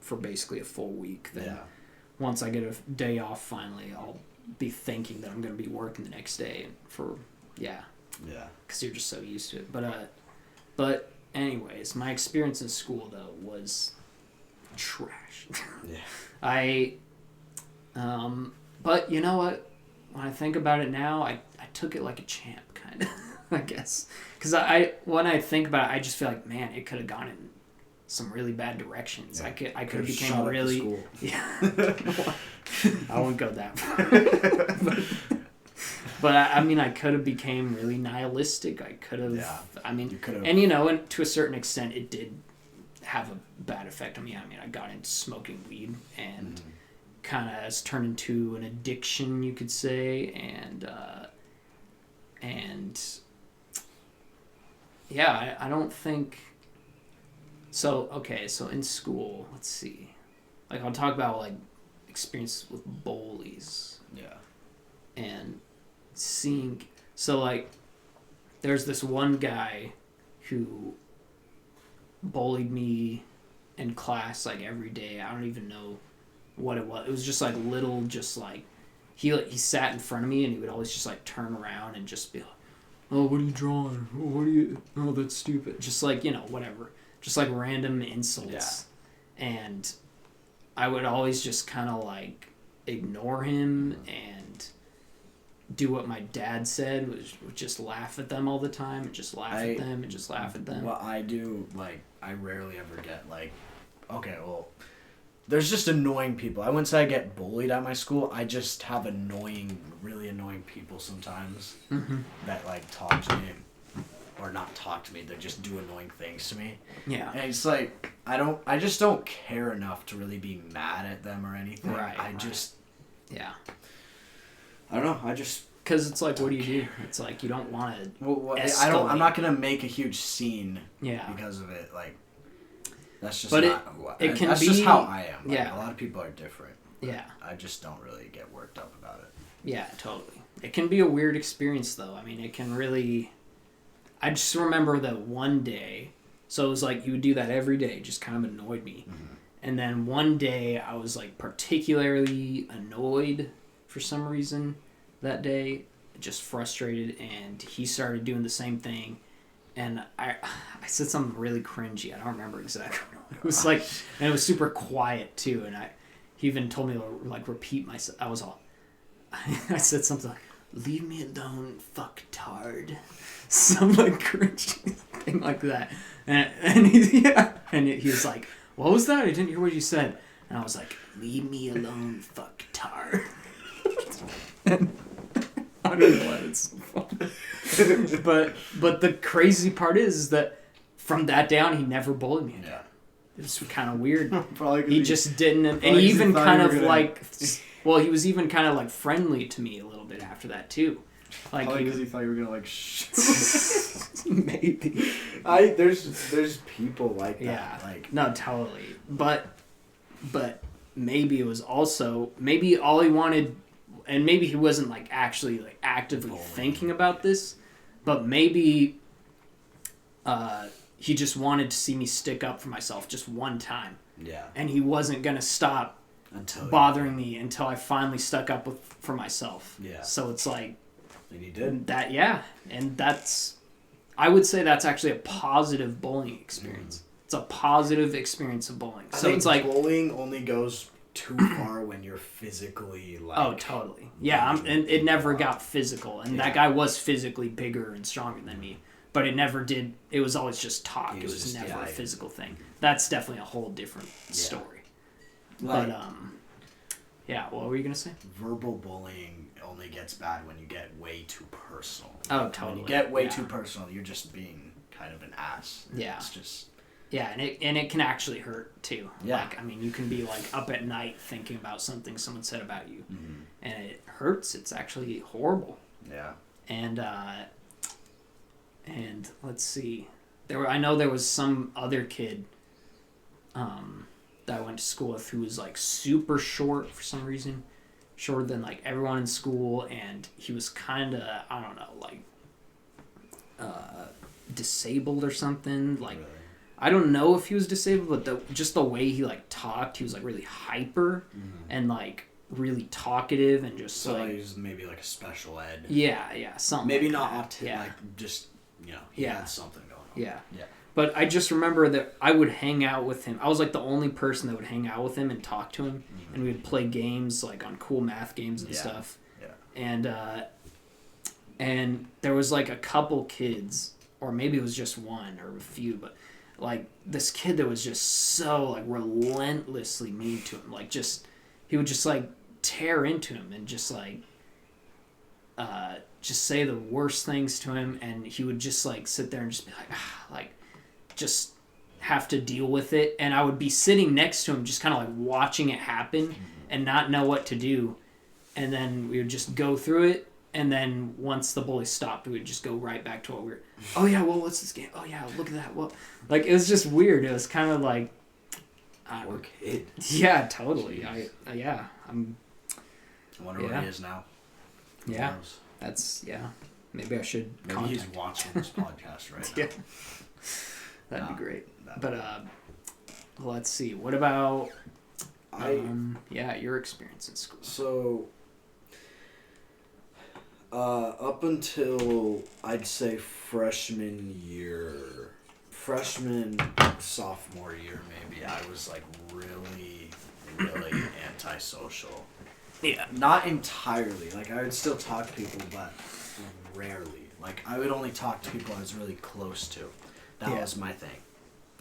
for basically a full week. Then once I get a day off, finally, I'll be thinking that I'm going to be working the next day for. Yeah. Because you're just so used to it. But anyways, my experience in school though was trash. But you know what? When I think about it now, I took it like a champ, kind of. I guess because when I think about it, I just feel like, man, it could have gone in some really bad directions. I could have became really I won't go that far. But I mean, I could have became really nihilistic. I could have. Yeah, I mean, and to a certain extent, it did have a bad effect on me. I mean, I got into smoking weed and kind of has turned into an addiction, you could say, and yeah, I don't think. So okay, so in school, let's see, like I'll talk about like experience with bullies. Yeah. And seeing, so like there's this one guy who bullied me in class like every day. I don't even know what it was. It was just like little, just like he sat in front of me and he would always just like turn around and just be like, oh, what are you drawing? Oh, what are you? Oh, that's stupid. Just like, whatever. Just like random insults. Yeah. And I would always just kind of like ignore him and do what my dad said, which would just laugh at them all the time and just laugh at them and just laugh at them. What I do, like, I rarely ever get, like, okay, well, there's just annoying people. I wouldn't say I get bullied at my school. I just have really annoying people sometimes that, like, talk to me. Or not talk to me, they just do annoying things to me. Yeah. And it's like, I just don't care enough to really be mad at them or anything. Right. Yeah. I don't know. Because it's like, what do you do? It's like you don't want to. Well, I'm not gonna make a huge scene. Yeah. Because of it, like. That's just but not. That's just how I am. Like, yeah. A lot of people are different. Yeah. I just don't really get worked up about it. Yeah, totally. It can be a weird experience, though. I mean, it can really. I just remember that one day. So it was like you would do that every day. Just kind of annoyed me. Mm-hmm. And then one day I was like particularly annoyed for some reason that day, just frustrated, and he started doing the same thing, and I said something really cringy. I don't remember exactly what it was like, and it was super quiet too, and he even told me to like repeat myself. I said something like, leave me alone, fucktard. Some like cringy thing like that. And he was like, what was that? I didn't hear what you said. And I was like, leave me alone, fucktard. And I don't know why it's so funny. But the crazy part is that from that day on, he never bullied me again. Yeah. It was kind of weird. He just didn't, and he even kind of like, well, he was even kind of like friendly to me a little bit after that too. Like because he thought you were gonna like maybe. There's people like that. Yeah. Like no, totally. But maybe it was also maybe all he wanted, and maybe he wasn't like actually like actively thinking about this, but maybe he just wanted to see me stick up for myself just one time. Yeah. And he wasn't gonna stop bothering me until I finally stuck up for myself. Yeah. So it's like... And you did? That, yeah. And that's... I would say that's actually a positive bullying experience. It's a positive experience of bullying. I So think it's like... bullying only goes too far when you're physically like... Oh, totally. Yeah, and it never got physical. And that guy was physically bigger and stronger than me. But it never did... It was always just talk. It was just, never a physical thing. That's definitely a whole different story. Like, but, yeah, what were you going to say? Verbal bullying only gets bad when you get way too personal. Oh, totally. When you get way too personal, you're just being kind of an ass. Yeah. It's just... Yeah, and it can actually hurt, too. Yeah. Like, I mean, you can be, like, up at night thinking about something someone said about you. Mm-hmm. And it hurts. It's actually horrible. Yeah. And let's see. I know there was some other kid that I went to school with who was, like, super short for some reason. Shorter than, like, everyone in school. And he was kind of, I don't know, like, disabled or something. Like... Really? I don't know if he was disabled, but just the way he, like, talked, he was, like, really hyper and, like, really talkative and just, so like... he was maybe, like, a special ed. Yeah, something maybe like not that. autistic, like, just, you know, he had something going on. Yeah. But I just remember that I would hang out with him. I was, like, the only person that would hang out with him and talk to him, and we would play games, like, on cool math games and stuff. Yeah. And there was, like, a couple kids, or maybe it was just one or a few, but... Like, this kid that was just so, like, relentlessly mean to him. Like, just... He would just, like, tear into him and just, like... just say the worst things to him. And he would just, like, sit there and just be like... just have to deal with it. And I would be sitting next to him just kind of, like, watching it happen and not know what to do. And then we would just go through it. And then once the bully stopped, we would just go right back to what we were... Oh, yeah, well, what's this game? Oh, yeah, look at that. Well, like, it was just weird. It was kind of like... Poor kid. Yeah, totally. I wonder where he is now. Yeah. That's... Yeah. Maybe I should Maybe he's watching this podcast right now. Yeah. That'd be great. But, let's see. What about... your experience in school. So... up until, I'd say, sophomore year, maybe, I was, like, really, really antisocial. Yeah. Not entirely. Like, I would still talk to people, but rarely. Like, I would only talk to people I was really close to. That was my thing.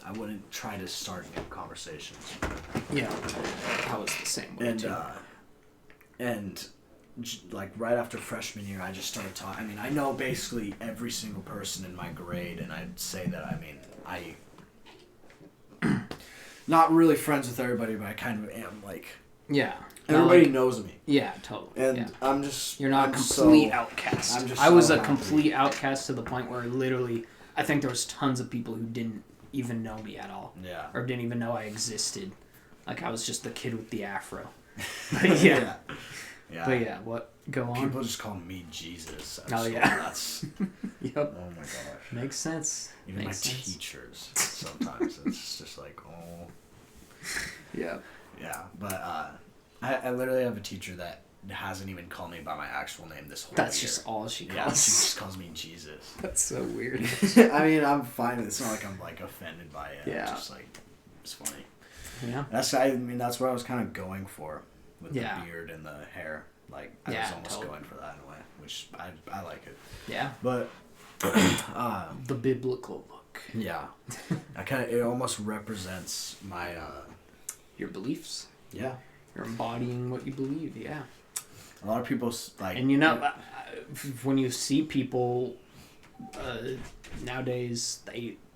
I wouldn't try to start new conversations. Yeah. I was the same way, too. And... like right after freshman year, I just started talking. I mean, I know basically every single person in my grade, and I'd say that, I mean, not really friends with everybody, but I kind of am, like... Yeah. Everybody knows me. Yeah, totally. And I'm just... You're not a complete outcast. I was a complete outcast to the point where literally, I think there was tons of people who didn't even know me at all. Yeah. Or didn't even know I existed. Like, I was just the kid with the afro. But yeah. Yeah. But yeah, what? Go on. People just call me Jesus. That's... Yep. Oh my gosh. Makes sense. Even Makes sense. Teachers, sometimes, it's just like, oh. Yeah. Yeah, but I literally have a teacher that hasn't even called me by my actual name this whole year. That's just all she calls. Yeah, she just calls me Jesus. That's so weird. I mean, I'm fine. It's not like I'm, like, offended by it. Yeah. It's just, like, it's funny. Yeah. That's what I was kind of going for. With the beard and the hair. Like, I was almost going for that in a way, which I like it. Yeah. But, the biblical look. Yeah. It almost represents my, your beliefs. Yeah. You're embodying what you believe, yeah. A lot of people, like... And, you know, when you see people, nowadays,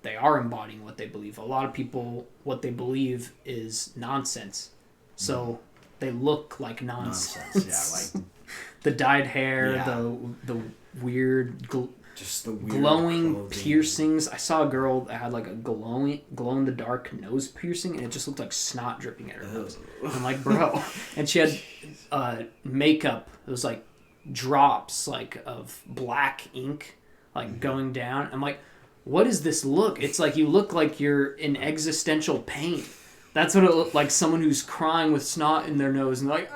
they are embodying what they believe. A lot of people, what they believe is nonsense. So... They look like nonsense. Yeah, like the dyed hair, the weird, just the weird glowing clothing. Piercings. I saw a girl that had like a glow in the dark nose piercing, and it just looked like snot dripping at her nose. I'm like, bro. And she had makeup. It was like drops like of black ink, like going down. I'm like, what is this look? It's like you look like you're in existential pain. That's what it looked like. Someone who's crying with snot in their nose and they're like,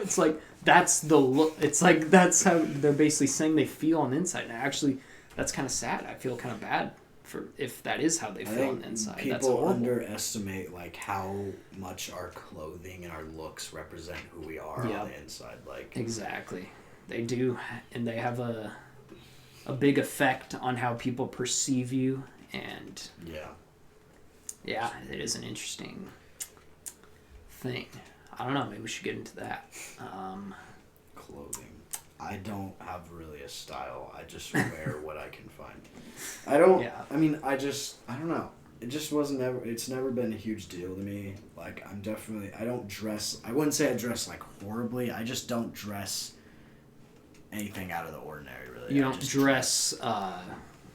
it's like, that's the look. It's like, that's how they're basically saying they feel on the inside. And actually, that's kind of sad. I feel kind of bad for if that is how they feel on the inside. People underestimate like how much our clothing and our looks represent who we are on the inside. Like exactly, they do, and they have a big effect on how people perceive you. And yeah, it is an interesting thing. I don't know. Maybe we should get into that. Clothing. I don't have really a style. I just wear what I can find. I don't. Yeah. I mean, I don't know. It just wasn't ever. It's never been a huge deal to me. Like I don't dress. I wouldn't say I dress like horribly. I just don't dress anything out of the ordinary. Really. You don't dress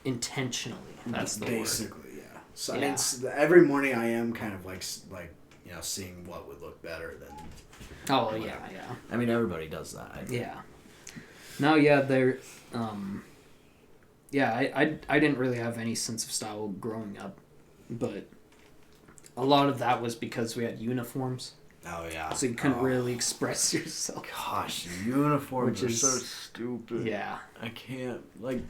intentionally. That's the basically word. Yeah. So I mean, every morning I am kind of like seeing what would look better than. Oh whatever. yeah. I mean, everybody does that. Yeah. No, yeah, they're. I didn't really have any sense of style growing up, but a lot of that was because we had uniforms. Oh yeah. So you couldn't really express yourself. Gosh, uniforms are so stupid. Yeah. I can't like.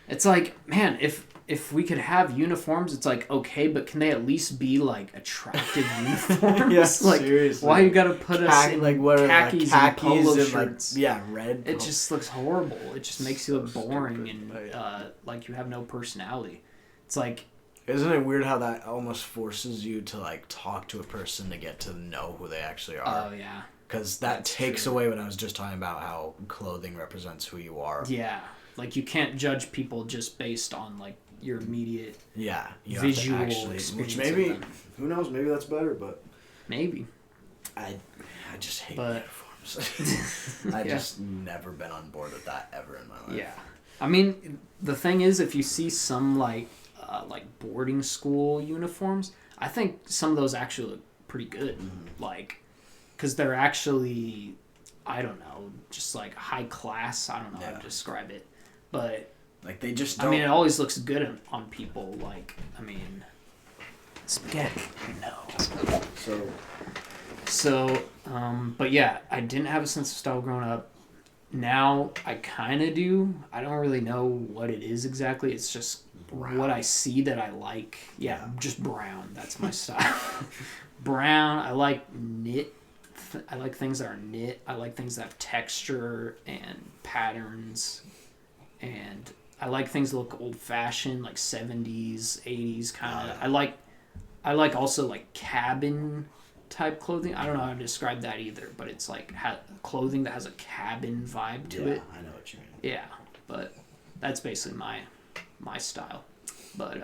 It's like, man, if we could have uniforms, it's like, okay, but can they at least be like attractive uniforms? Yes, like, seriously. Why you gotta put us in like what khakis and polo shirts? Like, red. It just looks horrible. It just makes you look boring and like you have no personality. It's like. Isn't it weird how that almost forces you to like talk to a person to get to know who they actually are? Oh yeah. Because that takes away what I was just talking about, how clothing represents who you are. Yeah. Like, you can't judge people just based on, like, your immediate visual experience. Which maybe, who knows, maybe that's better, but... Maybe. I just hate uniforms. I've just never been on board with that ever in my life. Yeah. I mean, the thing is, if you see some, like boarding school uniforms, I think some of those actually look pretty good. Mm-hmm. Like, because they're actually, I don't know, just, like, high class. I don't know how to describe it. But like they just don't... I mean, it always looks good on people. Like, I mean, spaghetti. No. So, but yeah, I didn't have a sense of style growing up. Now I kind of do. I don't really know what it is exactly. It's just brown. What I see that I like. Yeah, just brown. That's my style. Brown. I like knit. I like things that are knit. I like things that have texture and patterns. And I like things that look old-fashioned, like 70s, 80s kind of. I like also like cabin-type clothing. I don't know how to describe that either, but it's like clothing that has a cabin vibe to it. I know what you mean. Yeah, but that's basically my style. But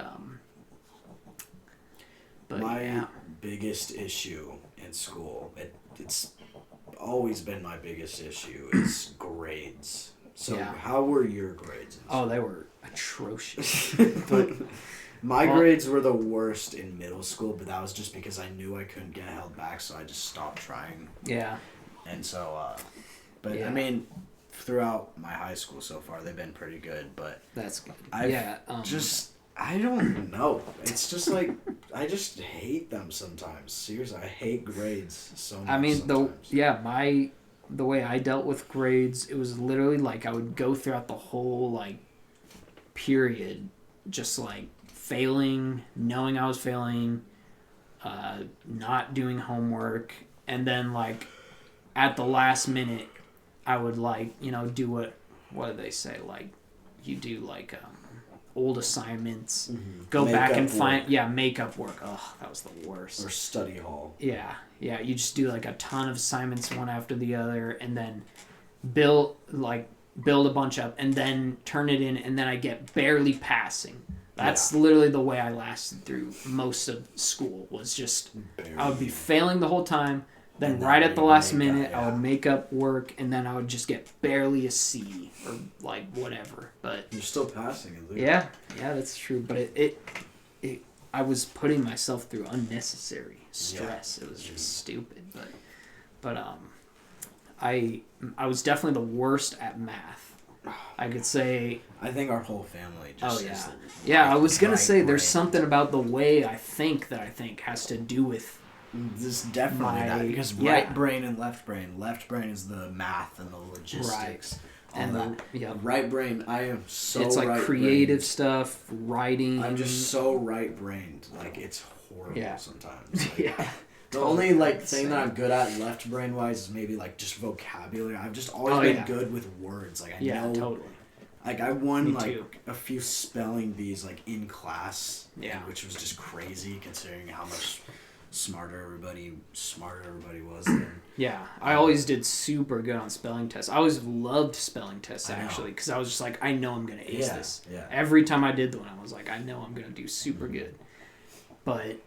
my biggest issue in school, it's always been my biggest issue, is grades. So how were your grades? Oh, they were atrocious. But my grades were the worst in middle school, but that was just because I knew I couldn't get held back, so I just stopped trying. Yeah. And so, I mean, throughout my high school so far, they've been pretty good, but... That's good. I don't know. It's just like, I just hate them sometimes. Seriously, I hate grades so much. I mean, sometimes. The way I dealt with grades, it was literally like I would go throughout the whole like period just like failing, knowing I was failing, not doing homework, and then like at the last minute I would like, do what do they say, like you do like old assignments, go back and find makeup work. Oh, that was the worst. Or study hall. Yeah, you just do like a ton of assignments one after the other, and then build a bunch up, and then turn it in, and then I get barely passing. That's literally the way I lasted through most of school. Was just I would be failing the whole time. Then right at the last minute, I would make up work, and then I would just get barely a C or like whatever. But you're still passing at least. Yeah, that's true. But I was putting myself through unnecessary stress. It was just stupid. But I was definitely the worst at math. I could say. I think our whole family just. Oh yeah. I was gonna say there's something about the way I think has to do with This definitely that because right brain and left brain. Left brain is the math and the logistics. Right. And right brain, I am so. It's like right creative brained. stuff, writing. I'm just so right brained. Like it's horrible sometimes. Like, yeah. The only like thing that I'm good at left brain wise is maybe like just vocabulary. I've just always been good with words. Like I know. Totally. Like I won a few spelling bees like in class. Yeah. Which was just crazy considering how much smarter everybody was then. Yeah, I always did super good on spelling tests. I always loved spelling tests actually because I was just like, I know I'm gonna ace this. Yeah. Every time I did the one, I was like, I know I'm gonna do super good. But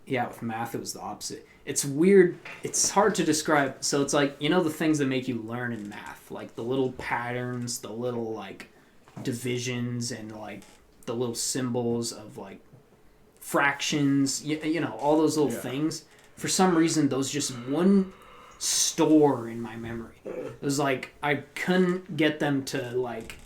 yeah, with math, it was the opposite. It's weird. It's hard to describe. So it's like, you know, the things that make you learn in math, like the little patterns, the little like divisions, and like the little symbols of like fractions, you know, all those little things. For some reason, those just wouldn't store in my memory. It was like I couldn't get them to like.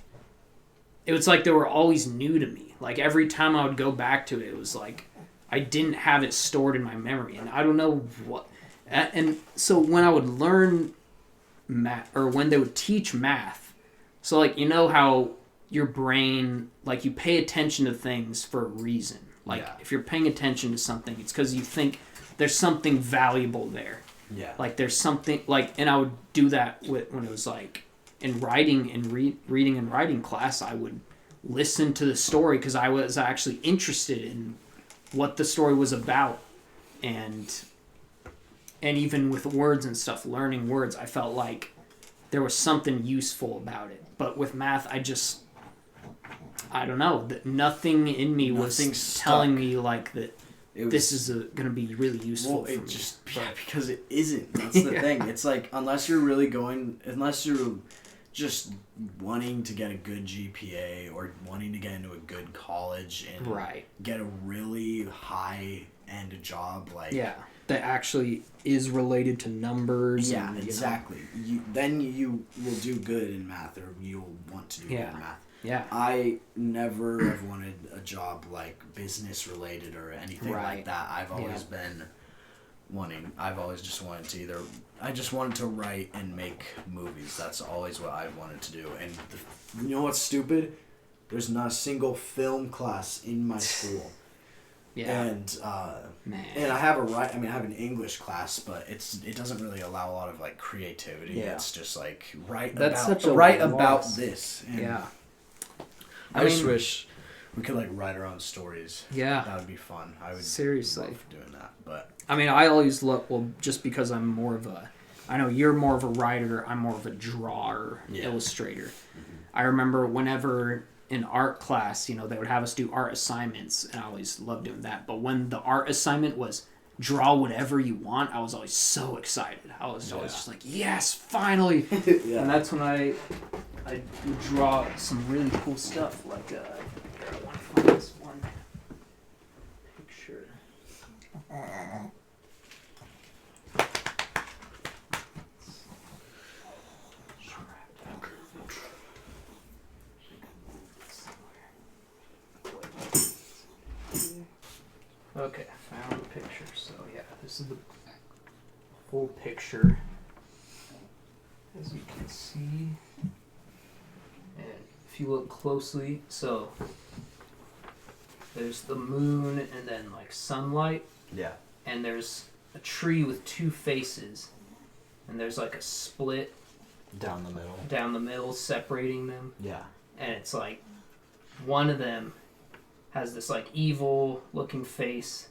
It was like they were always new to me. Like every time I would go back to it, it was like I didn't have it stored in my memory, and I don't know what. And so when I would learn math, or when they would teach math, so like you know how your brain, like you pay attention to things for a reason. Like if you're paying attention to something, it's because you think there's something valuable there. Yeah. Like there's something like, and I would do that when it was like in writing and reading and writing class. I would listen to the story because I was actually interested in what the story was about, and even with words and stuff, learning words, I felt like there was something useful about it. But with math, I don't know, that nothing in me was telling me like that this is going to be really useful for me. Because it isn't. That's the thing. It's like unless you're just wanting to get a good GPA or wanting to get into a good college and get a really high end job, like that actually is related to numbers. Yeah, and, exactly. Then you will do good in math, or you'll want to do good in math. Yeah. I never have wanted a job like business related or anything like that. I've always been I've always just wanted to I just wanted to write and make movies. That's always what I've wanted to do. And you know what's stupid? There's not a single film class in my school. Yeah. And and I have I have an English class, but it doesn't really allow a lot of like creativity. Yeah. It's just like write about this. And I just wish we could like write our own stories. Yeah, that would be fun. I would seriously love doing that. But I mean, I always look just because I'm more of a. I know you're more of a writer. I'm more of a drawer, illustrator. Mm-hmm. I remember whenever in art class, they would have us do art assignments, and I always loved doing that. But when the art assignment was draw whatever you want, I was always so excited. I was always just like, yes, finally! And that's when I would draw some really cool stuff. Like, I want to find this one picture. Okay, found the picture. So yeah, this is the full picture, as you can see. And if you look closely, so there's the moon and then like sunlight. Yeah. And there's a tree with two faces, and there's like a split down the middle separating them. Yeah. And it's like one of them has this like evil looking face,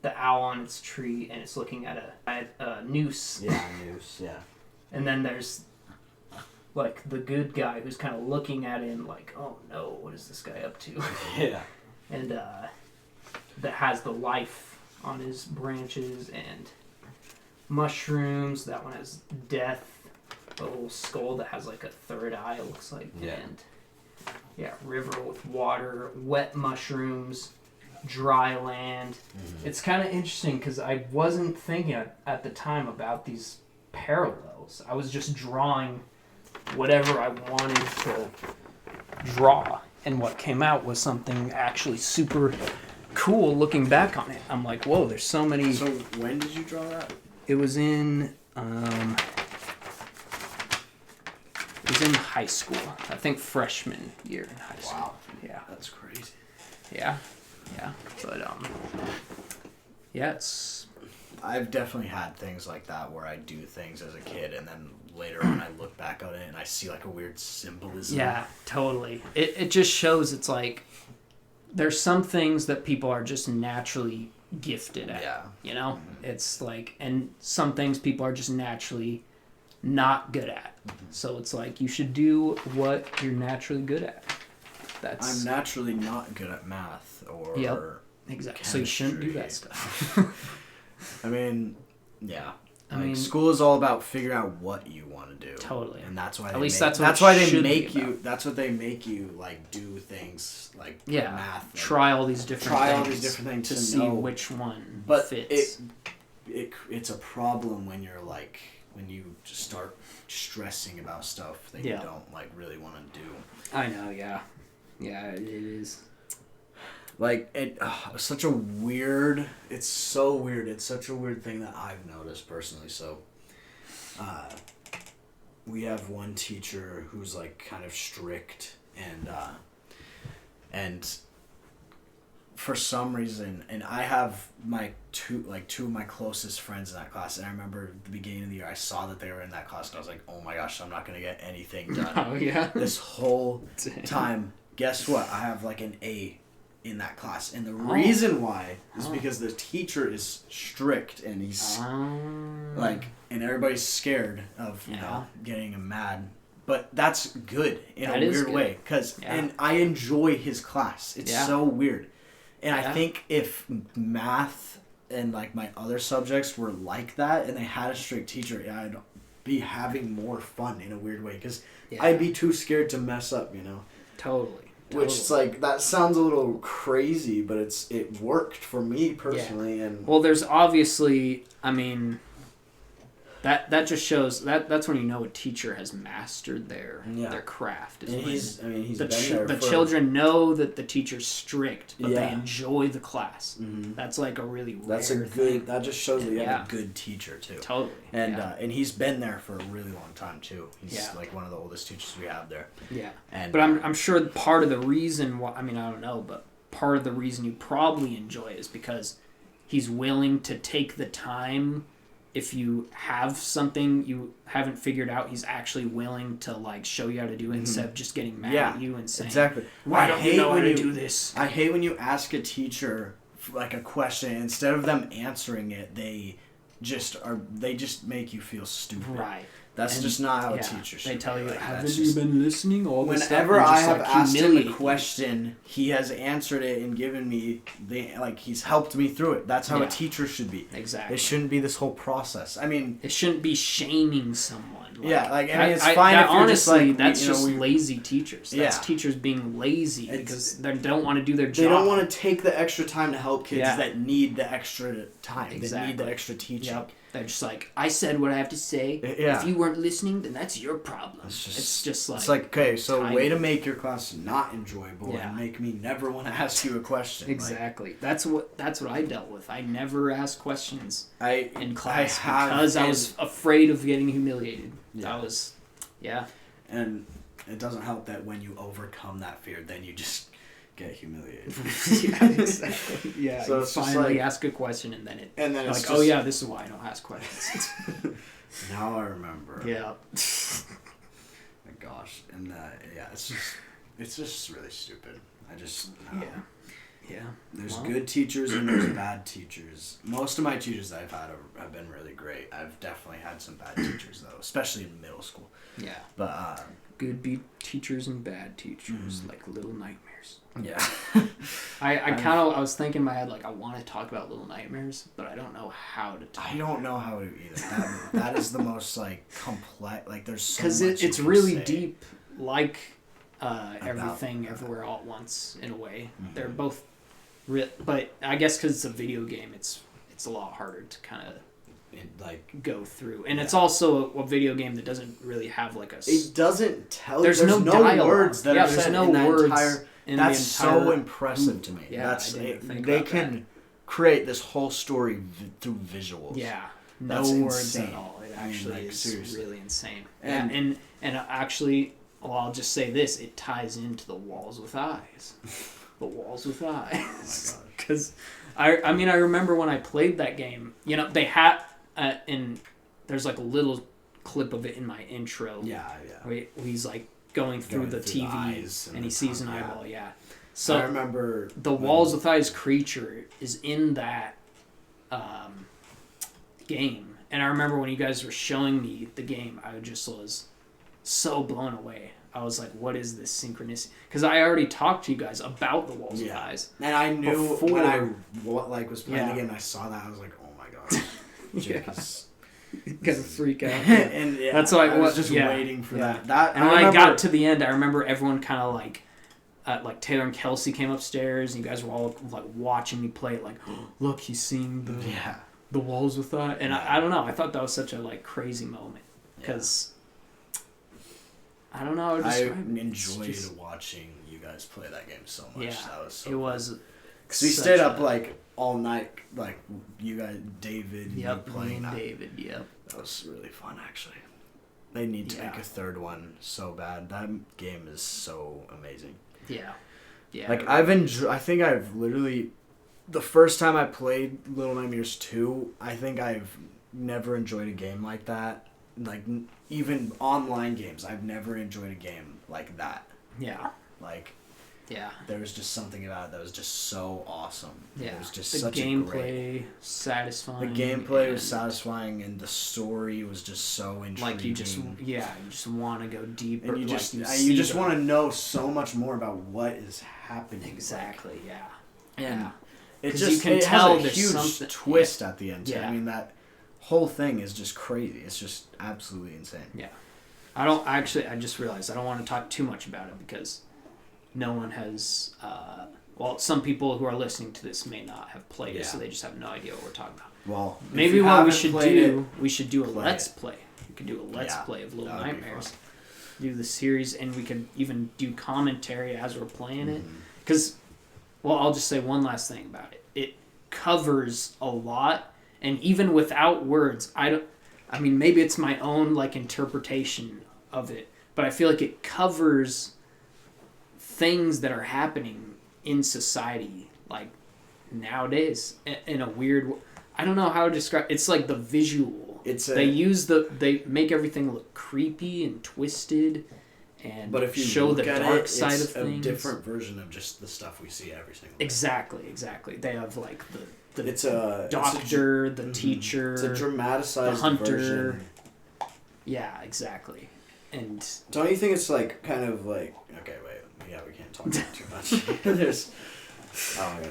the owl on its tree, and it's looking at a noose. Yeah, a noose, yeah. And then there's like the good guy who's kind of looking at him like, oh no, what is this guy up to? Yeah. And that has the life on his branches and mushrooms. That one has death, a little skull that has like a third eye, it looks like. Yeah. And river with water, wet mushrooms, dry land. Mm-hmm. It's kind of interesting because I wasn't thinking at the time about these parallels. I was just drawing whatever I wanted to draw, and what came out was something actually super cool looking back on it. I'm like, whoa, there's so many. So when did you draw that? It was in high school. I think freshman year in high school. Wow. Yeah. That's crazy. Yeah. Yeah. But yeah, it's. I've definitely had things like that where I do things as a kid and then later on I look back on it and I see like a weird symbolism. Yeah, totally. It just shows it's like there's some things that people are just naturally gifted at. Yeah. You know? It's like, and some things people are just naturally not good at. So it's like you should do what you're naturally good at. I'm naturally not good at math or exactly. So you shouldn't do that stuff. I mean, yeah. I mean, school is all about figuring out what you want to do. Totally. And that's why that's why they make you. That's what they make you like do things like math. Like, try all these different things to see know which one but fits. It's a problem when you're like when you just start stressing about stuff that you don't like really want to do. I know. Yeah. Yeah, it is. Like it's such a weird. It's so weird. It's such a weird thing that I've noticed personally. So, we have one teacher who's like kind of strict and for some reason, and I have my two of my closest friends in that class, and I remember at the beginning of the year I saw that they were in that class, and I was like, oh my gosh, I'm not gonna get anything done. Oh yeah. This whole time, guess what? I have like an A in that class, and the reason why is because the teacher is strict and he's like, and everybody's scared of you know getting him mad, but that's good in a weird way because and I enjoy his class. It's so weird, and I think if math and like my other subjects were like that and they had a strict teacher, I'd be having more fun in a weird way because I'd be too scared to mess up, you know. Totally. Which is like that sounds a little crazy, but it worked for me personally. And well, there's obviously, I mean, that just shows that's when you know a teacher has mastered their craft. And he's the been there children know that the teacher's strict, but they enjoy the class. Mm-hmm. That's like a really rare thing. That just shows that you have a good teacher too. Totally. And he's been there for a really long time too. He's like one of the oldest teachers we have there. Yeah. And but I'm sure part of the reason why, I mean, I don't know, but part of the reason you probably enjoy it is because he's willing to take the time. If you have something you haven't figured out, he's actually willing to like show you how to do it instead of just getting mad at you and saying, exactly. Why don't you know how to do this? I hate when you ask a teacher like a question, instead of them answering it, they just make you feel stupid. Right. That's just not how a teacher should. They tell you, like, haven't you been listening? All this whenever stuff, I have like asked him a question, he has answered it and given me he's helped me through it. That's how a teacher should be. Exactly. It shouldn't be this whole process. I mean, it shouldn't be shaming someone. It's fine if you're just like that's just lazy teachers. That's teachers being lazy because they don't want to do their job. They don't want to take the extra time to help kids that need the extra time. Exactly. They need the extra teaching. Yep. They're just like, I said what I have to say. Yeah. If you weren't listening, then that's your problem. It's just like... It's like, okay, so way to make your class not enjoyable and make me never want to ask you a question. Exactly. Like, that's what I dealt with. I never asked questions in class because I was afraid of getting humiliated. Yeah. And it doesn't help that when you overcome that fear, then you just... get humiliated. Yeah, exactly. Yeah, so you finally ask a question and then it's like, oh yeah, this is why I don't ask questions. Now I remember. Yeah. My gosh, and it's just really stupid. Yeah. There's good teachers and there's bad teachers. Most of my teachers that I've had have been really great. I've definitely had some bad teachers though, especially in middle school. Yeah. But good teachers and bad teachers, like Little Nightmares. Yeah. I was thinking in my head, like, I want to talk about Little Nightmares, but I don't know how to talk. I don't know how to either. That is the most, like, complex, like, there's so much. Because it's really deep, like Everything Everywhere All at Once, in a way. Mm-hmm. They're both, but I guess because it's a video game, it's a lot harder to kind of go through, and it's also a video game that doesn't really have like a. It doesn't tell. There's no dialogue. Words that are said no in that words. entire. in that's the entire... so impressive to me. Yeah, That's I didn't think they about can create this whole story through visuals. Yeah, that's no words insane. at all. It actually is seriously. really insane. And Actually, well, I'll just say this: it ties into the walls with eyes. The walls with eyes. Oh my gosh! Because I mean, I remember when I played that game. You know, they had and there's like a little clip of it in my intro. Yeah. Where he's like going through the TV the and he sees an eyeball. Yeah. So I remember the walls with eyes creature is in that game, and I remember when you guys were showing me the game, I just was so blown away. I was like, "What is this synchronicity?" Because I already talked to you guys about the walls with eyes, and I knew before, when I was playing the game, and I saw that, I was like, "Oh my god, Jake is gonna freak out." And that's why I was just waiting for that. And when I got to the end, I remember everyone kind of like Taylor and Kelsey came upstairs, and you guys were all like watching me play it. Like, oh, look, he's seeing the walls with that, and I don't know. I thought that was such a like crazy moment because. I don't know. I enjoyed watching you guys play that game so much. Yeah, that was so it fun. was. Because we stayed up like all night, like you guys, David, Yep, playing that. David. Yep, that was really fun. Actually, they need to make a third one so bad. That game is so amazing. Yeah. Like I think I've literally, the first time I played Little Nightmares 2, I think I've never enjoyed a game like that. Like even online games, I've never enjoyed a game like that. Yeah. Like. Yeah. There was just something about it that was just so awesome. Yeah. It was just the such gameplay, a great. satisfying. The gameplay was satisfying, and the story was just so intriguing. Like you just want to go deeper. And you like just want to know so much more about what is happening. Exactly. Yeah. And it just you can it tell has a huge twist at the end. Yeah. I mean that whole thing is just crazy. It's just absolutely insane. Yeah. I just realized I don't want to talk too much about it because no one has, some people who are listening to this may not have played it, so they just have no idea what we're talking about. Well, maybe what we should do a let's play. We could do a let's play of Little Nightmares. Do the series, and we could even do commentary as we're playing it. Because, I'll just say one last thing about it. It covers a lot, and even without words, maybe it's my own interpretation of it, but I feel like it covers things that are happening in society nowadays in a weird I don't know how to describe it's like the visual they make everything look creepy and twisted and but if you show the dark side of things. It's a different version of just the stuff we see every single day. Exactly they have the doctor, the teacher, it's a dramatized the hunter version. Yeah, exactly. And don't you think it's okay, wait, yeah, we can't talk about too much. There's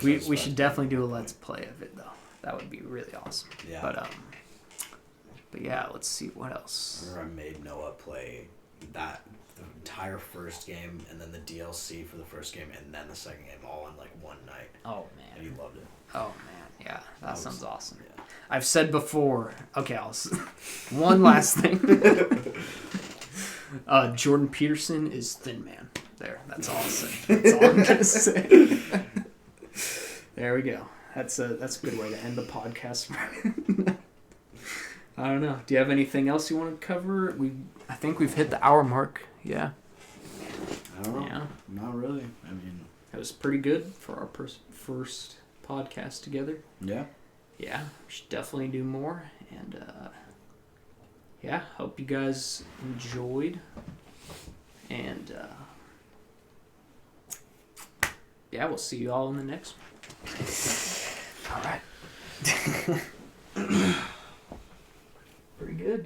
we should definitely do a let's play of it though. That would be really awesome. Yeah. But yeah, let's see what else. I remember I made Noah play the entire first game and then the DLC for the first game and then the second game all in one night. Oh man. And he loved it. Oh man, yeah, that sounds awesome. Yeah. I've said before. Okay, one last thing. Jordan Peterson is Thin Man. There, that's all I'll say. That's all I'm gonna say. There we go. That's a good way to end the podcast. I don't know. Do you have anything else you want to cover? I think we've hit the hour mark. Yeah. I don't know. Yeah. Not really. I mean, it was pretty good for our first podcast together. Yeah. Yeah, we should definitely do more. And hope you guys enjoyed. And we'll see you all in the next one. All right. Pretty good.